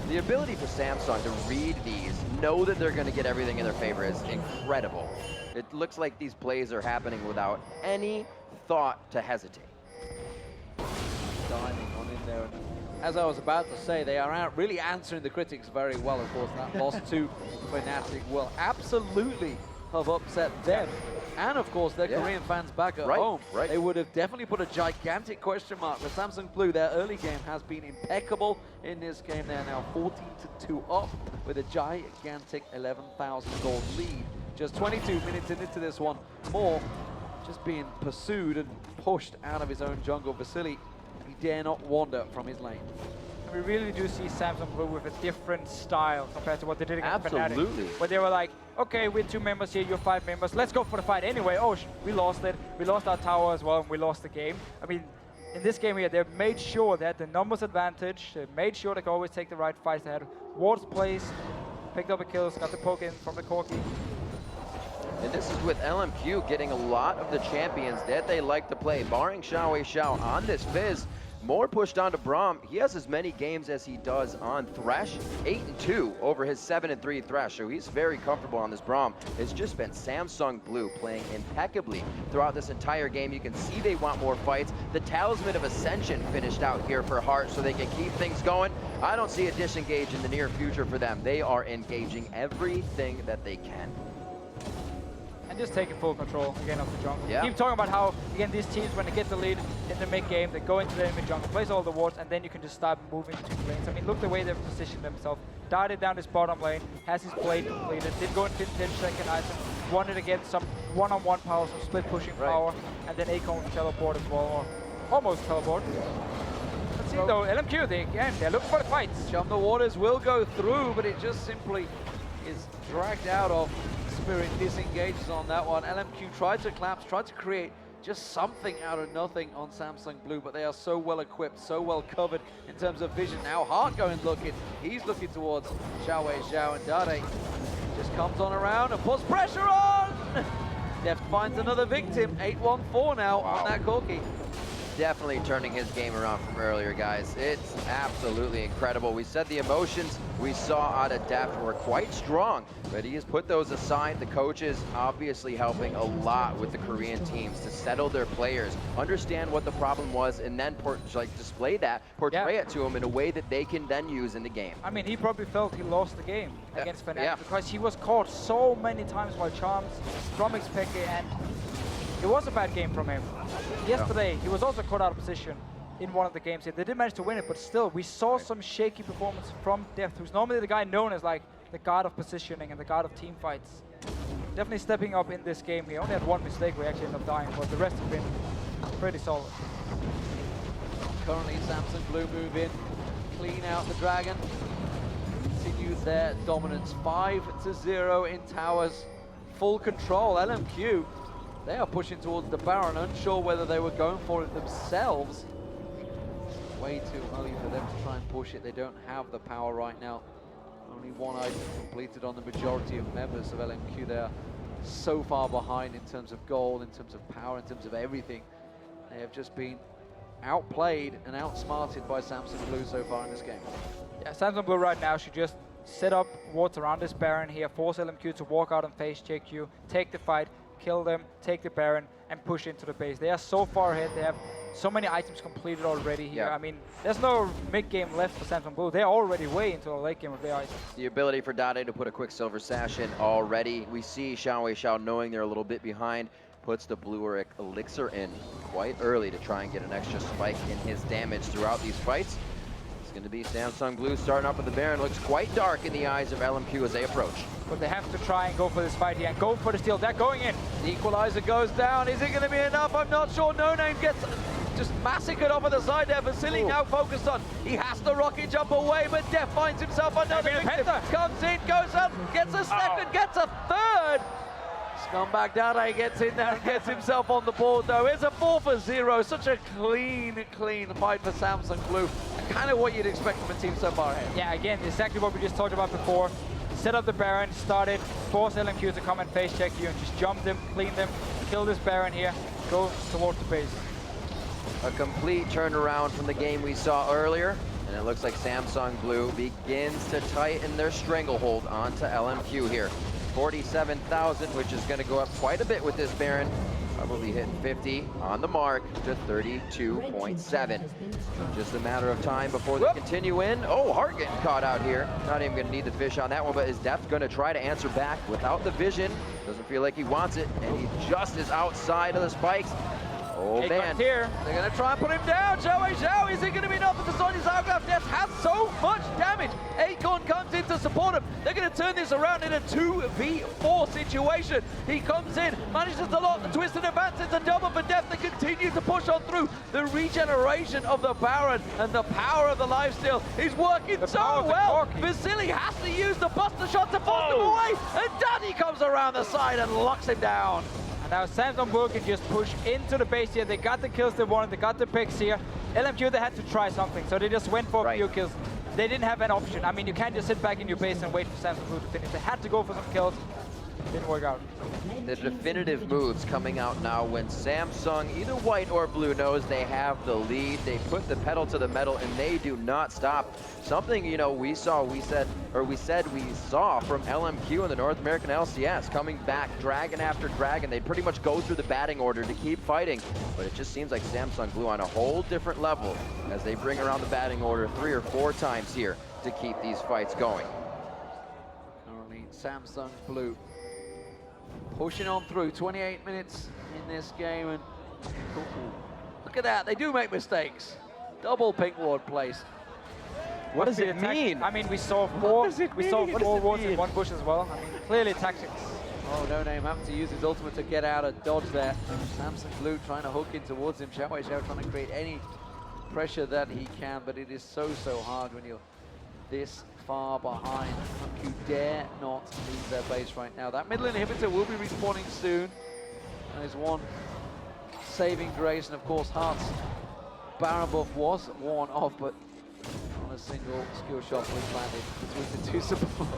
The ability for Samsung to read these, know that they're going to get everything in their favor is incredible. It looks like these plays are happening without any thought to hesitate. Diving on in there. As I was about to say, they are really answering the critics very well. Of course, that loss to Fnatic will absolutely have upset them. And of course, their Korean fans back at home. They would have definitely put a gigantic question mark. The Samsung Blue, their early game has been impeccable in this game. They're now 14-2 up with a gigantic 11,000 gold lead. Just 22 minutes into this one. More just being pursued and pushed out of his own jungle. Vasily, he dare not wander from his lane. And we really do see Samsung Blue with a different style compared to what they did against Fnatic. Absolutely. Where they were like, okay, we're 2 members here, you're 5 members, let's go for the fight anyway. Oh, we lost it. We lost our tower as well, and we lost the game. I mean, in this game here, they made sure that the numbers advantage. They made sure they could always take the right fights. They had wards placed, picked up the kills, got the poke in from the Corki. And this is with LMQ getting a lot of the champions that they like to play, barring Xiao on this Fizz. More pushed onto Braum. He has as many games as he does on Thresh. 8-2 over his 7-3 Thresh. So he's very comfortable on this Braum. It's just been Samsung Blue playing impeccably throughout this entire game. You can see they want more fights. The Talisman of Ascension finished out here for Heart so they can keep things going. I don't see a disengage in the near future for them. They are engaging everything that they can. And just taking full control again of the jungle. Yeah. Keep talking about how, again, these teams, when they get the lead in the mid game, they go into the mid jungle, place all the wards, and then you can just start moving between lanes. I mean, look the way they've positioned themselves. Darted down this bottom lane, has his blade completed, did go into the second item, wanted to get some one-on-one power, some split pushing power, and then Akon with teleport as well, or almost teleport. Let's see though, LMQ, they're looking for the fights. Jump the Waters will go through, but it just simply is dragged out of. Spirit disengages on that one. LMQ tried to collapse, tried to create just something out of nothing on Samsung Blue, but they are so well equipped, so well covered in terms of vision. Now Heart going looking. He's looking towards Xiao, and Dade just comes on around and puts pressure on! Deft finds another victim. 8-1-4 now on that Corki. Definitely turning his game around from earlier, guys. It's absolutely incredible. We said the emotions we saw out of Deft were quite strong, but he has put those aside. The coaches obviously helping a lot with the Korean teams to settle their players, understand what the problem was, and then display that, portray it to them in a way that they can then use in the game. I mean, he probably felt he lost the game against Fnatic because he was caught so many times by Charms from Xpeke, and it was a bad game from him. Yesterday, he was also caught out of position in one of the games here. They did manage to win it, but still, we saw some shaky performance from Deft, who's normally the guy known as like the god of positioning and the god of team fights. Definitely stepping up in this game. He only had one mistake where he actually ended up dying, but the rest have been pretty solid. Currently, Samsung Blue move in, clean out the Dragon, continue their dominance. 5-0 in towers, full control. LMQ. They are pushing towards the Baron, unsure whether they were going for it themselves. Way too early for them to try and push it. They don't have the power right now. Only one item completed on the majority of members of LMQ. They are so far behind in terms of gold, in terms of power, in terms of everything. They have just been outplayed and outsmarted by Samsung Blue so far in this game. Yeah, Samsung Blue right now should just set up wards around this Baron here, force LMQ to walk out and face JQ, take the fight, kill them, take the Baron, and push into the base. They are so far ahead. They have so many items completed already here. Yeah. I mean, there's no mid-game left for Samsung Blue. They're already way into the late game of their items. The ability for Dade to put a quick silver sash in already. We see Xiao, knowing they're a little bit behind, puts the blue elixir in quite early to try and get an extra spike in his damage throughout these fights. It's going to be Samsung Blue starting up with the Baron. Looks quite dark in the eyes of LMQ as they approach. But they have to try and go for this fight here and go for the steal. They're going in. The equalizer goes down. Is it going to be enough? I'm not sure. No Name gets just massacred off of the side there. Vasily now focused on. He has to rocket jump away, but Def finds himself another victim. Comes in, goes up, gets a second, gets a third. Scumbag Dade gets in there and gets himself on the board though. It's a 4-for-0. Such a clean fight for Samsung Blue. Kind of what you'd expect from a team so far ahead. Yeah, again, exactly what we just talked about before. Set up the Baron, start it, force LMQ to come and face check you and just jump them, clean them, kill this Baron here, go towards the base. A complete turnaround from the game we saw earlier, and it looks like Samsung Blue begins to tighten their stranglehold onto LMQ here. 47,000, which is going to go up quite a bit with this Baron. Probably hitting 50 on the mark to 32.7. Just a matter of time before they continue in. Oh, Hart getting caught out here. Not even going to need the fish on that one, but is Def going to try to answer back without the vision? Doesn't feel like he wants it, and he just is outside of the spikes. Oh, man. Here. They're going to try and put him down. Xiao, is it going to be enough for the Sonya's Hourglass? Def has so much damage. Acorn comes in to support him. They're going to turn this around in a 2v4 situation. He comes in, manages to lock the twist and advance. It's a double for Def. They continue to push on through. The regeneration of the Baron and the power of the lifesteal is working so well. Vasily has to use the buster shot to force him away. And Daddy comes around the side and locks him down. And now Samsung Blue can just push into the base here. They got the kills they wanted, they got the picks here. LMQ, they had to try something, so they just went for a few kills. They didn't have an option. I mean, you can't just sit back in your base and wait for Samsung Blue to finish. They had to go for some kills. Didn't work out. The definitive moves coming out now when Samsung, either white or blue, knows they have the lead. They put the pedal to the metal and they do not stop. Something, you know, we said we saw from LMQ in the North American LCS, coming back dragon after dragon. They pretty much go through the batting order to keep fighting, but it just seems like Samsung Blue on a whole different level as they bring around the batting order 3 or 4 times here to keep these fights going. Currently Samsung Blue pushing on through, 28 minutes in this game, and look at that, they do make mistakes. Double pink ward placed. What does it mean? I mean, we saw 4 wards in 1 push as well. I mean, clearly tactics. Oh, No Name having to use his ultimate to get out of dodge there. Samsung Blue trying to hook in towards him. Xiao trying to create any pressure that he can, but it is so hard when you're this far behind. You dare not leave their base right now. That middle inhibitor will be respawning soon. There's one saving grace, and of course Hart's Baron buff was worn off, but on a single skill shot was landed between the 2 supports.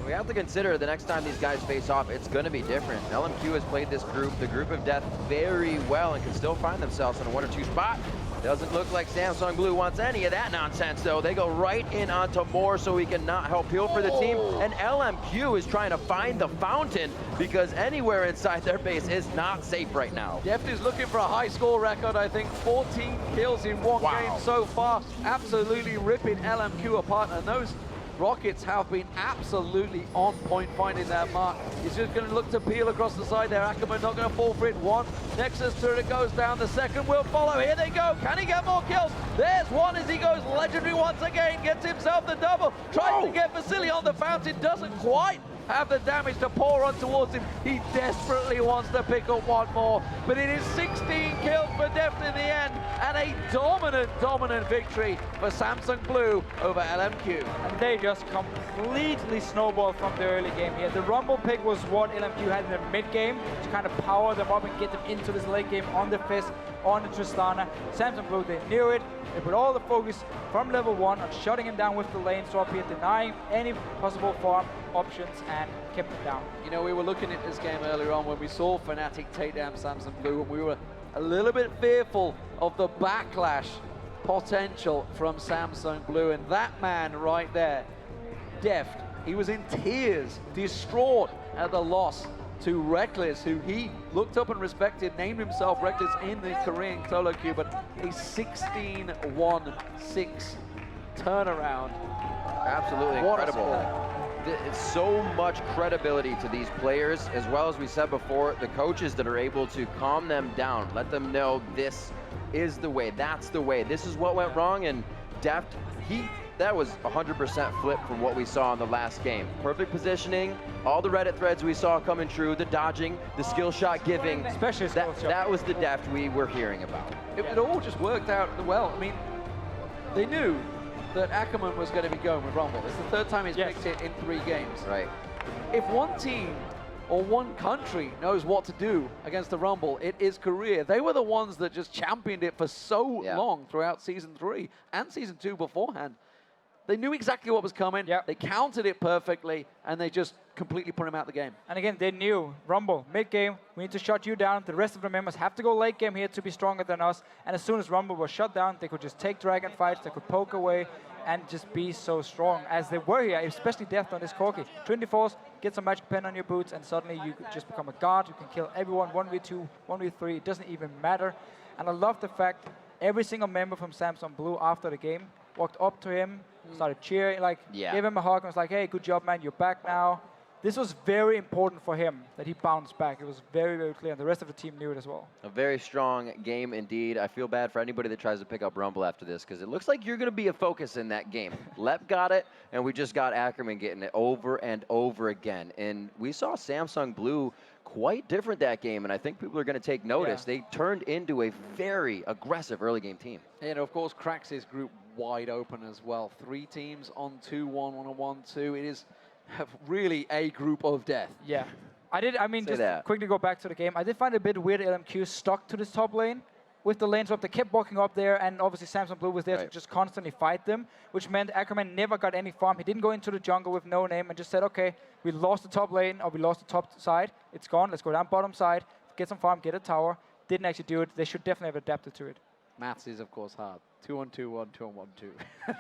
We have to consider the next time these guys face off, it's going to be different. LMQ has played this group, the group of death, very well and can still find themselves in a 1 or 2 spot. Doesn't look like Samsung Blue wants any of that nonsense, though. They go right in onto Moore so he cannot help heal for the team. And LMQ is trying to find the fountain because anywhere inside their base is not safe right now. Deft is looking for a high score record, I think. 14 kills in 1 game so far. Absolutely ripping LMQ apart. And those rockets have been absolutely on point finding that mark. He's just going to look to peel across the side there. Ackerman not going to fall for it. 1. Nexus turret goes down. The 2nd will follow. Here they go. Can he get more kills? There's 1 as he goes legendary once again. Gets himself the double. Tries to get Vasily on the fountain. Doesn't quite have the damage to pour on towards him. He desperately wants to pick up 1 more, but it is 16 kills for Deft in the end, and a dominant victory for Samsung Blue over LMQ. And they just completely snowballed from the early game here. The Rumble pick was what LMQ had in the mid game to kind of power them up and get them into this late game on the Fizz, on the Tristana. Samsung Blue, they knew it. They put all the focus from level 1 on shutting him down with the lane swap here, denying any possible farm options, and kept him down. You know, we were looking at this game earlier on when we saw Fnatic take down Samsung Blue, and we were a little bit fearful of the backlash potential from Samsung Blue, and that man right there, Deft, he was in tears, distraught at the loss to Reckless, who he looked up and respected, named himself Reckless in the Korean solo queue, but a 16-1-6 turnaround. Absolutely What a incredible. It's so much credibility to these players, as well as we said before, the coaches that are able to calm them down, let them know this is the way, that's the way, this is what went wrong, and Deft, that was 100% flip from what we saw in the last game. Perfect positioning, all the Reddit threads we saw coming true, the dodging, the skill shot giving. Especially skill shot. That was the Deft we were hearing about. It all just worked out well. I mean, they knew that Ackerman was going to be going with Rumble. It's the third time he's picked it in 3 games. Right. If one team or one country knows what to do against the Rumble, it is Korea. They were the ones that just championed it for so long throughout Season 3 and Season 2 beforehand. They knew exactly what was coming. They countered it perfectly, and they just completely put him out of the game. And again, they knew, Rumble, mid-game, we need to shut you down. The rest of the members have to go late game here to be stronger than us. And as soon as Rumble was shut down, they could just take Dragon fights, they could poke away, and just be so strong as they were here, especially Deft on this Corki. Trinity Force, get some magic pen on your boots, and suddenly you could just become a god. You can kill everyone, 1v2, 1v3, it doesn't even matter. And I love the fact every single member from Samsung Blue after the game walked up to him, started cheering, gave him a hug, and was like, hey, good job, man, you're back now. This was very important for him, that he bounced back. It was very, very clear, and the rest of the team knew it as well. A very strong game indeed. I feel bad for anybody that tries to pick up Rumble after this, because it looks like you're going to be a focus in that game. Lep got it, and we just got Ackerman getting it over and over again. And we saw Samsung Blue quite different that game, and I think people are going to take notice. They turned into a very aggressive early game team. And of course, cracks his group wide open as well. 3 teams on 2-1 on a 1-2. It is really a group of death. Yeah. Quickly go back to the game. I did find it a bit weird LMQ stuck to this top lane with the lane swap. They kept walking up there, and obviously Samsung Blue was there to just constantly fight them, which meant Ackerman never got any farm. He didn't go into the jungle with no name and just said, okay, we lost the top lane, or we lost the top side. It's gone. Let's go down bottom side, get some farm, get a tower. Didn't actually do it. They should definitely have adapted to it. Maths is, of course, hard. 2-on-2-1, 2-on-1-2.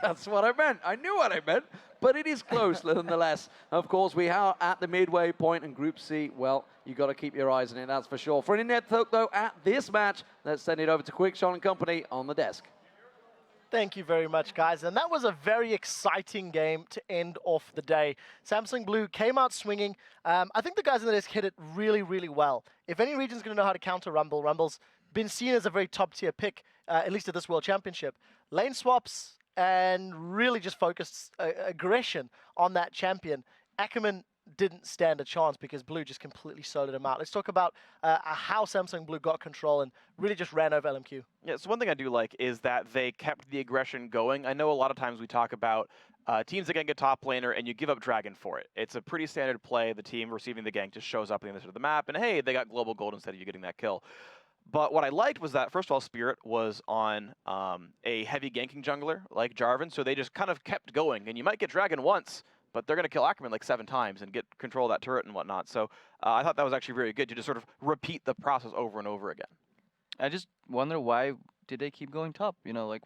That's what I meant. I knew what I meant, but it is close nonetheless. Of course, we are at the midway point in Group C. Well, you got to keep your eyes on it, that's for sure. For an in-depth look, though, at this match, let's send it over to Quick Shot and Company on the desk. Thank you very much, guys. And that was a very exciting game to end off the day. Samsung Blue came out swinging. I think the guys in the desk hit it really, really well. If any region's going to know how to counter Rumble, Rumble's been seen as a very top-tier pick, at least at this World Championship. Lane swaps and really just focused aggression on that champion. Ackerman didn't stand a chance because Blue just completely soloed him out. Let's talk about how Samsung Blue got control and really just ran over LMQ. Yeah, so one thing I do like is that they kept the aggression going. I know a lot of times we talk about teams that gank a top laner and you give up Dragon for it. It's a pretty standard play. The team receiving the gank just shows up on the other side of the map, and hey, they got global gold instead of you getting that kill. But what I liked was that, first of all, Spirit was on a heavy ganking jungler like Jarvan, so they just kind of kept going. And you might get Dragon once, but they're going to kill Ackerman like 7 times and get control of that turret and whatnot. So I thought that was actually very good to just sort of repeat the process over and over again. I just wonder, why did they keep going top? You know, like,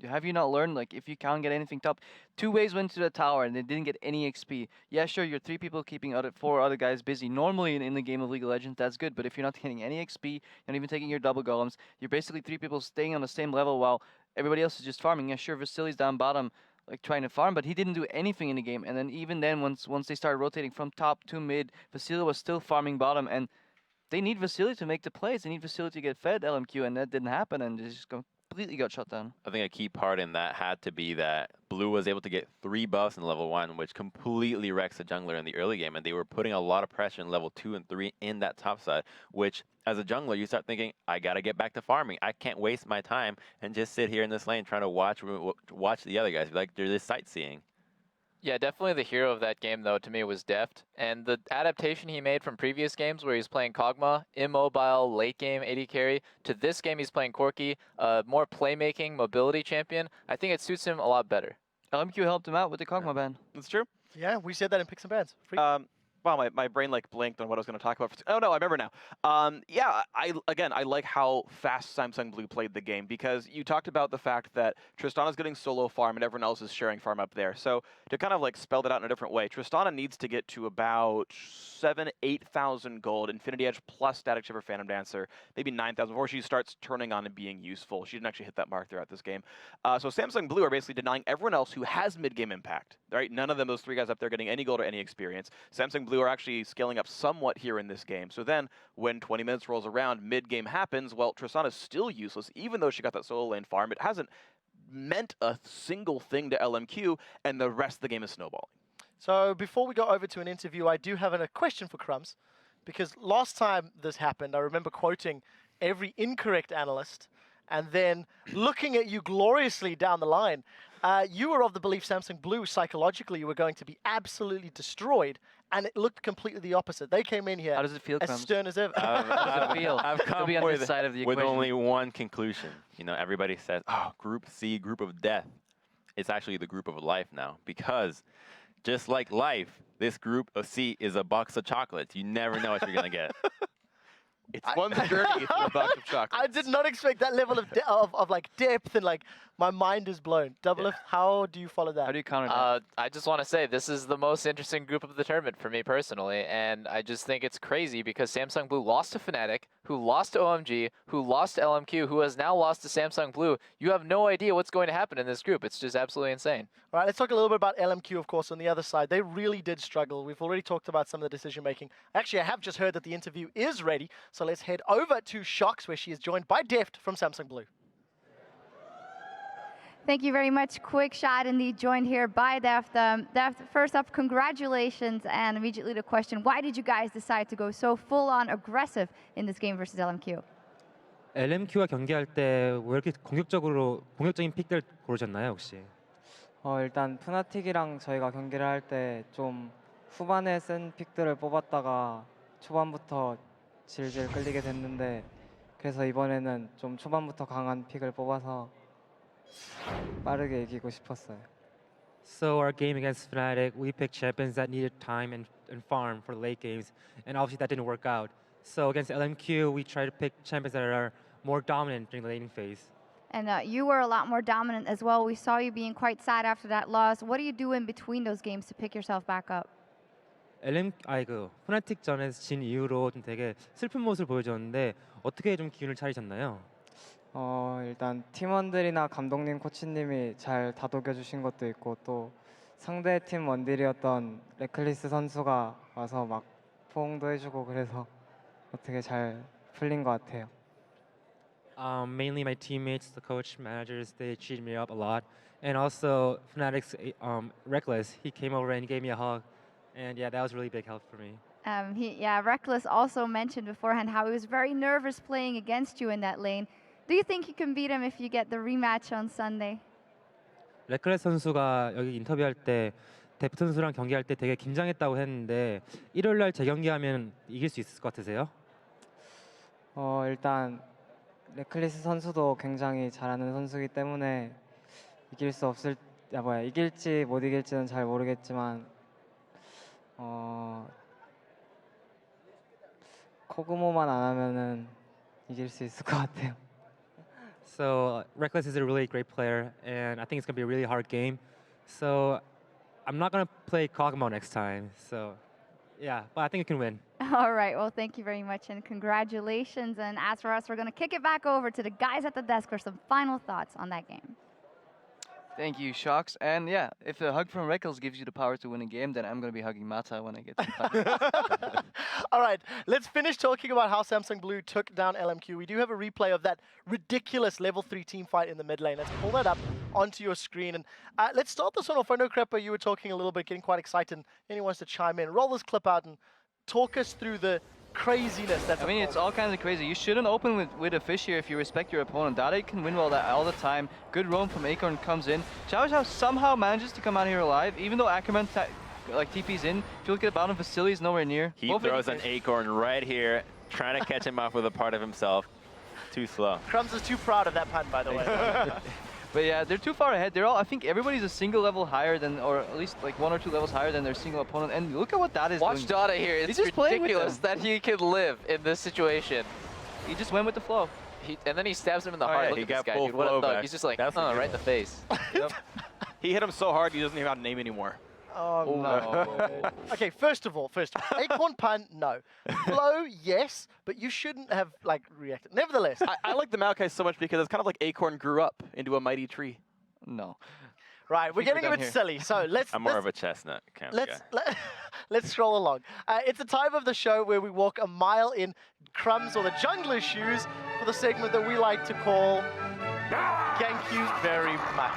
have you not learned, like, if you can't get anything top, 2 waves went to the tower and they didn't get any XP. Yeah, sure, you're 3 people keeping 4 other guys busy. Normally in the game of League of Legends, that's good, but if you're not getting any XP, you're not even taking your double golems, you're basically 3 people staying on the same level while everybody else is just farming. Yeah, sure, Vasili's down bottom, like, trying to farm, but he didn't do anything in the game. And then even then, once they started rotating from top to mid, Vasili was still farming bottom, and they need Vasili to make the plays. They need Vasili to get fed LMQ, and that didn't happen, and they just completely got shut down. I think a key part in that had to be that Blue was able to get 3 buffs in level 1, which completely wrecks the jungler in the early game, and they were putting a lot of pressure in level 2 and 3 in that top side, which, as a jungler, you start thinking, I gotta get back to farming. I can't waste my time and just sit here in this lane trying to watch the other guys. Like, they're just sightseeing. Yeah, definitely the hero of that game, though, to me, was Deft. And the adaptation he made from previous games where he's playing Kog'Maw, immobile, late game AD carry, to this game he's playing Corki, more playmaking, mobility champion. I think it suits him a lot better. LMQ helped him out with the Kog'Maw ban. That's true. Yeah, we said that in Picks and Bans. By wow, my brain like blinked on what I was going to talk about. Oh no, I remember now. Yeah, I like how fast Samsung Blue played the game, because you talked about the fact that Tristana's getting solo farm and everyone else is sharing farm up there. So to kind of like spell that out in a different way, Tristana needs to get to about 8,000 gold, Infinity Edge plus Static Shiver Phantom Dancer, maybe 9,000 before she starts turning on and being useful. She didn't actually hit that mark throughout this game. So Samsung Blue are basically denying everyone else who has mid-game impact. Right? None of them, those three guys up there, getting any gold or any experience. Samsung Blue are actually scaling up somewhat here in this game. So then, when 20 minutes rolls around, mid-game happens, well, Tristana's still useless, even though she got that solo lane farm. It hasn't meant a single thing to LMQ, and the rest of the game is snowballing. So before we go over to an interview, I do have a question for Crumbs, because last time this happened, I remember quoting every incorrect analyst and then looking at you gloriously down the line. You were of the belief Samsung Blue, psychologically, you were going to be absolutely destroyed, and it looked completely the opposite. They came in here How does it feel, as Crumbs? stern as ever. How does it feel I've to come be on this side of the with equation? only one conclusion. You know, everybody says, oh, Group C, Group of Death. It's actually the Group of Life now, because just like life, this Group of C is a box of chocolates. You never know what you're going to get. It's one's journey through a box of chocolates. I did not expect that level of like depth, and like my mind is blown. Doublelift, how do you follow that? How do you counter that? I just want to say this is the most interesting group of the tournament for me personally, and I just think it's crazy because Samsung Blue lost to Fnatic, who lost to OMG, who lost to LMQ, who has now lost to Samsung Blue. You have no idea what's going to happen in this group. It's just absolutely insane. All right, let's talk a little bit about LMQ, of course, on the other side. They really did struggle. We've already talked about some of the decision making. Actually, I have just heard that the interview is ready, so let's head over to Shox, where she is joined by Deft from Samsung Blue. Thank you very much. Quick shot indeed joined here by Deft. Deft, first up, congratulations, and immediately the question, why did you guys decide to go so full-on aggressive in this game versus LMQ? LMQ와 경기할 때 왜 이렇게 공격적인 픽들 고르셨나요, 혹시? 일단 푸나틱이랑 저희가 경기를 할 때 좀 후반에 센 픽들을 뽑았다가 초반부터 질질 끌리게 됐는데, 그래서 이번에는 좀 초반부터 강한 픽을 뽑아서 빠르게 이기고 싶었어요. So our game against Fnatic, we picked champions that needed time and farm for late games, and obviously that didn't work out. So against LMQ, we tried to pick champions that are more dominant during the laning phase. And you were a lot more dominant as well. We saw you being quite sad after that loss. What do you do in between those games to pick yourself back up? 푸나틱 전에서 진 이후로 좀 되게 슬픈 모습을 보여줬는데 어떻게 좀 기운을 차리셨나요? 일단 팀원들이나 감독님, 코치님이 잘 다독여 주신 것도 있고, 또 상대 팀 원딜이었던 레클리스 선수가 와서 막 포옹도 해주고, 그래서 어떻게 잘 풀린 것 같아요. Mainly my teammates, the coach, managers, they cheered me up a lot. And also Fnatic's Reckless, he came over and gave me a hug. And yeah, that was really big help for me. Reckless also mentioned beforehand how he was very nervous playing against you in that lane. Do you think you can beat him if you get the rematch on Sunday? 레클레스 선수가 여기 인터뷰할 때 데프 선수랑 경기할 때 되게 긴장했다고 했는데 일요일 날 재경기하면 이길 수 있을 것 같으세요? 일단 레클리스 선수도 굉장히 잘하는 선수이기 때문에 이길지 못 이길지는 잘 모르겠지만 코그모만 안 하면은 이길 수 있을 것 같아요. So Reckless is a really great player, and I think it's gonna be a really hard game. So I'm not gonna play Kog'Maw next time. So yeah, but I think we can win. All right, well, thank you very much and congratulations. And as for us, we're gonna kick it back over to the guys at the desk for some final thoughts on that game. Thank you, Shox. And yeah, if a hug from Reckles gives you the power to win a game, then I'm going to be hugging Mata when I get to the All right, let's finish talking about how Samsung Blue took down LMQ. We do have a replay of that ridiculous level 3 team fight in the mid lane. Let's pull that up onto your screen. And let's start this one off. I know, Crepper, you were talking a little bit, getting quite excited. Anyone wants to chime in? Roll this clip out and talk us through the craziness that's it's all kinds of crazy. You shouldn't open with a fish here if you respect your opponent. Dade can win well all the time. Good roam from Acorn comes in. Xiao somehow manages to come out here alive, even though Ackerman TP's in. If you look at bottom, Vasily's nowhere near. He throws an Acorn right here, trying to catch him off with a part of himself. Too slow. Crumbs is too proud of that pun, by the way. But yeah, they're too far ahead. They're all. I think everybody's a single level higher than, or at least like 1 or 2 levels higher than their single opponent. And look at what that is Watch doing. Dada here. It's He's just playing with ridiculous them. that he can live in this situation. He just went with the flow. And then he stabs him in the Oh, heart. yeah, Look he at this got guy, full dude. What a flow thug. back. He's just like, That's a right good in the face. Yep. He hit him so hard he doesn't even have a name anymore. Oh, no. Okay, first of all, Acorn pun, no. Flow, yes, but you shouldn't have, like, reacted. Nevertheless. I like the Maokai so much because it's kind of like Acorn grew up into a mighty tree. No. Right, we're getting a bit here. silly, so let's... I'm more of a chestnut kind of guy. Let's stroll along. It's the time of the show where we walk a mile in Crumbs or the Jungler's shoes for the segment that we like to call... Thank you very much.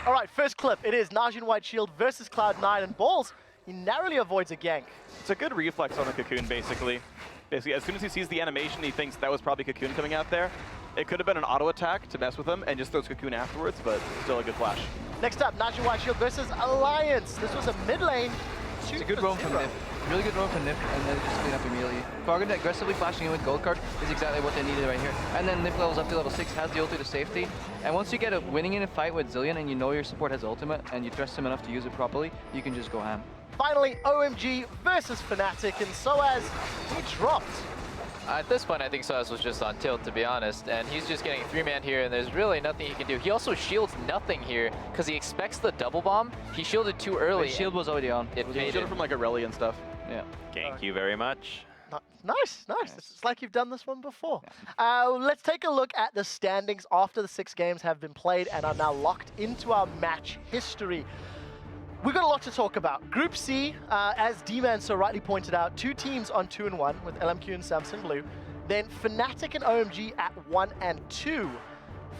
All right, first clip. It is Najin White Shield versus Cloud9 and Balls. He narrowly avoids a gank. It's a good reflex on the Cocoon, basically. Basically, as soon as he sees the animation, he thinks that was probably Cocoon coming out there. It could have been an auto attack to mess with him and just throws Cocoon afterwards, but still a good flash. Next up, Najin White Shield versus Alliance. This was a mid lane. It's a good roam from Nip. Really good roam from Nip, and then just clean up immediately. Fargan aggressively flashing in with Gold Card is exactly what they needed right here. And then Nip levels up to level 6, has the ulti to safety. And once you get a winning in a fight with Zillion and you know your support has ultimate and you trust him enough to use it properly, you can just go ham. Finally, OMG versus Fnatic, and Soaz, he dropped. At this point, I think Soaz was just on tilt, to be honest, and he's just getting a 3-man here, and there's really nothing he can do. He also shields nothing here, because he expects the double bomb. He shielded too early. His shield was already on. It He faded. shielded from like Aurelia and stuff. Yeah. Thank you very much. Nice. It's like you've done this one before. Let's take a look at the standings after the 6 games have been played and are now locked into our match history. We've got a lot to talk about. Group C, as D-Man so rightly pointed out, 2 teams on 2 and 1 with LMQ and Samsung Blue. Then Fnatic and OMG at 1 and 2.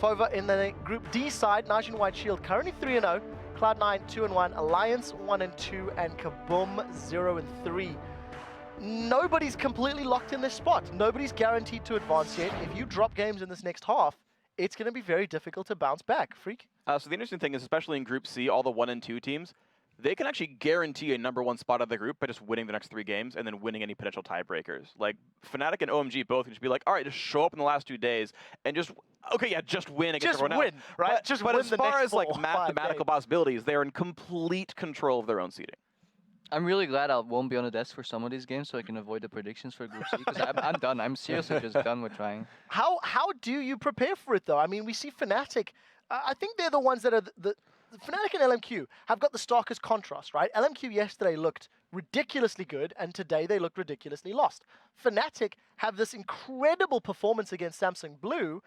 Over in the Group D side, Najin White Shield currently 3 and 0, Cloud9 2 and 1, Alliance 1 and 2, and Kaboom 0 and 3. Nobody's completely locked in this spot. Nobody's guaranteed to advance yet. If you drop games in this next half, it's going to be very difficult to bounce back. Freak. So the interesting thing is, especially in Group C, all the 1 and 2 teams, they can actually guarantee a #1 spot of the group by just winning the next 3 games and then winning any potential tiebreakers. Like, Fnatic and OMG both can just be like, all right, just show up in the last 2 days and just, just win against everyone else. Just win, right? But, Just but win as the far next as like 4 or 5 mathematical games. possibilities, they're in complete control of their own seeding. I'm really glad I won't be on the desk for some of these games so I can avoid the predictions for Group C, because I'm done. I'm seriously just done with trying. How do you prepare for it, though? I mean, we see Fnatic. I think they're the ones that are the Fnatic and LMQ have got the starkest contrast, right? LMQ yesterday looked ridiculously good, and today they looked ridiculously lost. Fnatic have this incredible performance against Samsung Blue,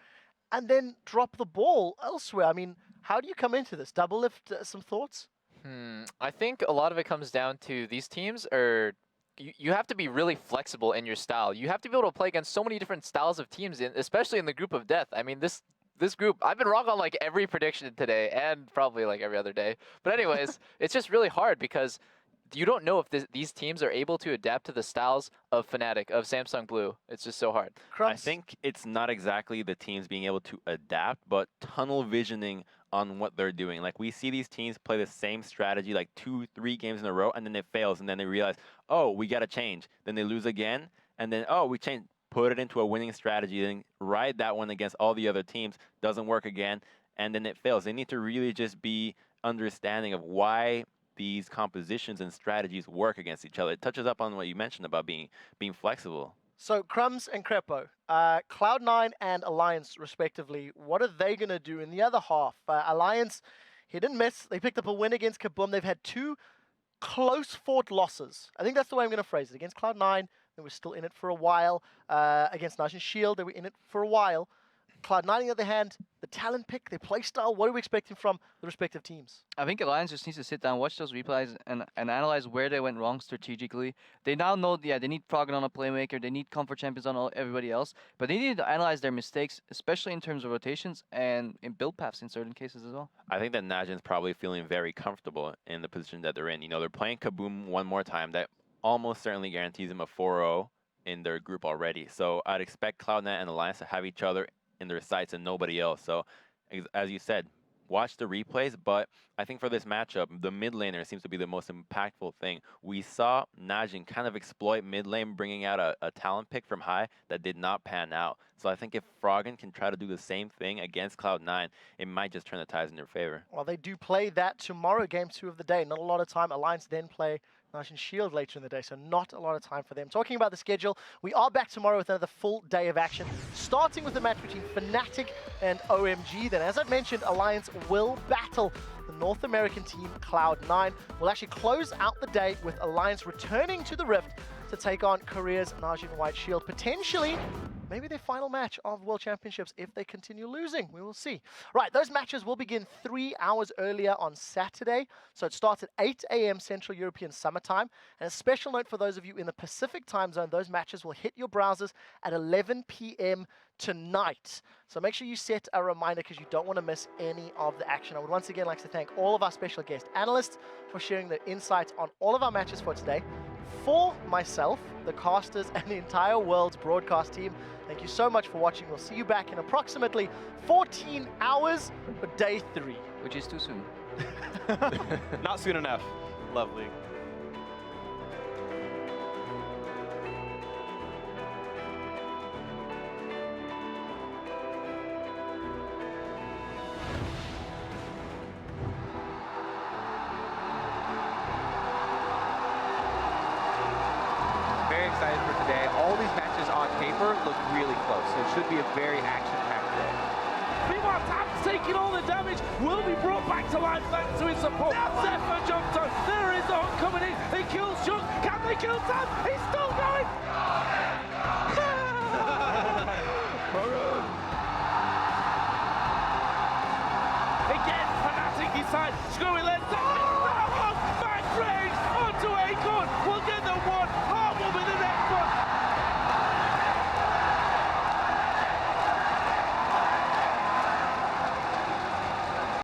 and then drop the ball elsewhere. I mean, how do you come into this? Double lift, some thoughts? I think a lot of it comes down to these teams are... You have to be really flexible in your style. You have to be able to play against so many different styles of teams, especially in the group of death. I mean, this group, I've been wrong on like every prediction today and probably like every other day. But anyways, it's just really hard because you don't know if these teams are able to adapt to the styles of Fnatic, of Samsung Blue. It's just so hard. I think it's not exactly the teams being able to adapt, but tunnel visioning on what they're doing. Like, we see these teams play the same strategy like 2-3 games in a row, and then it fails, and then they realize, oh, we got to change. Then they lose again, and then, oh, we changed. Put it into a winning strategy, then ride that one against all the other teams, doesn't work again, and then it fails. They need to really just be understanding of why these compositions and strategies work against each other. It touches up on what you mentioned about being flexible. So Crumbs and Crepo, Cloud9 and Alliance respectively, what are they going to do in the other half? Alliance, he didn't miss. They picked up a win against Kaboom. They've had 2 close-fought losses. I think that's the way I'm going to phrase it. Against Cloud9, they were still in it for a while. Against Najin Shield, they were in it for a while. Cloud9, on the other hand, the talent pick, their play style, what are we expecting from the respective teams? I think Alliance just needs to sit down, watch those replays, and analyze where they went wrong strategically. They now know, they need Froggen on a playmaker, they need comfort champions on everybody else, but they need to analyze their mistakes, especially in terms of rotations and in build paths in certain cases as well. I think that Najin's probably feeling very comfortable in the position that they're in. You know, they're playing Kaboom one more time. That almost certainly guarantees them a 4-0 in their group already. So I'd expect Cloud9 and Alliance to have each other in their sights and nobody else. So as you said, watch the replays, but I think for this matchup, the mid laner seems to be the most impactful thing. We saw Najin kind of exploit mid lane, bringing out a talent pick from high that did not pan out. So I think if Froggen can try to do the same thing against Cloud9, it might just turn the tides in their favor. Well, they do play that tomorrow, game 2 of the day. Not a lot of time. Alliance then play Najin Shield later in the day, so not a lot of time for them. Talking about the schedule, we are back tomorrow with another full day of action, starting with a match between Fnatic and OMG. Then, as I've mentioned, Alliance will battle the North American team Cloud9. We'll actually close out the day with Alliance returning to the Rift to take on Korea's Najin White Shield. Potentially, maybe their final match of World Championships if they continue losing. We will see. Right, those matches will begin 3 hours earlier on Saturday. So it starts at 8 a.m. Central European Summer Time. And a special note for those of you in the Pacific time zone, those matches will hit your browsers at 11 p.m. tonight. So make sure you set a reminder because you don't want to miss any of the action. I would once again like to thank all of our special guest analysts for sharing their insights on all of our matches for today. For myself, the casters, and the entire world's broadcast team, thank you so much for watching. We'll see you back in approximately 14 hours for day 3. Which is too soon. Not soon enough. Lovely. Excited for today. All these matches on paper look really close, so it should be a very action-packed day. Meanwhile, Tab's taking all the damage, will be brought back to life thanks to his support. Zephyr jumps on, there is the hook coming in, he kills Jung, can they kill Tab? He's still going! Again, Fnatic inside, screwy left.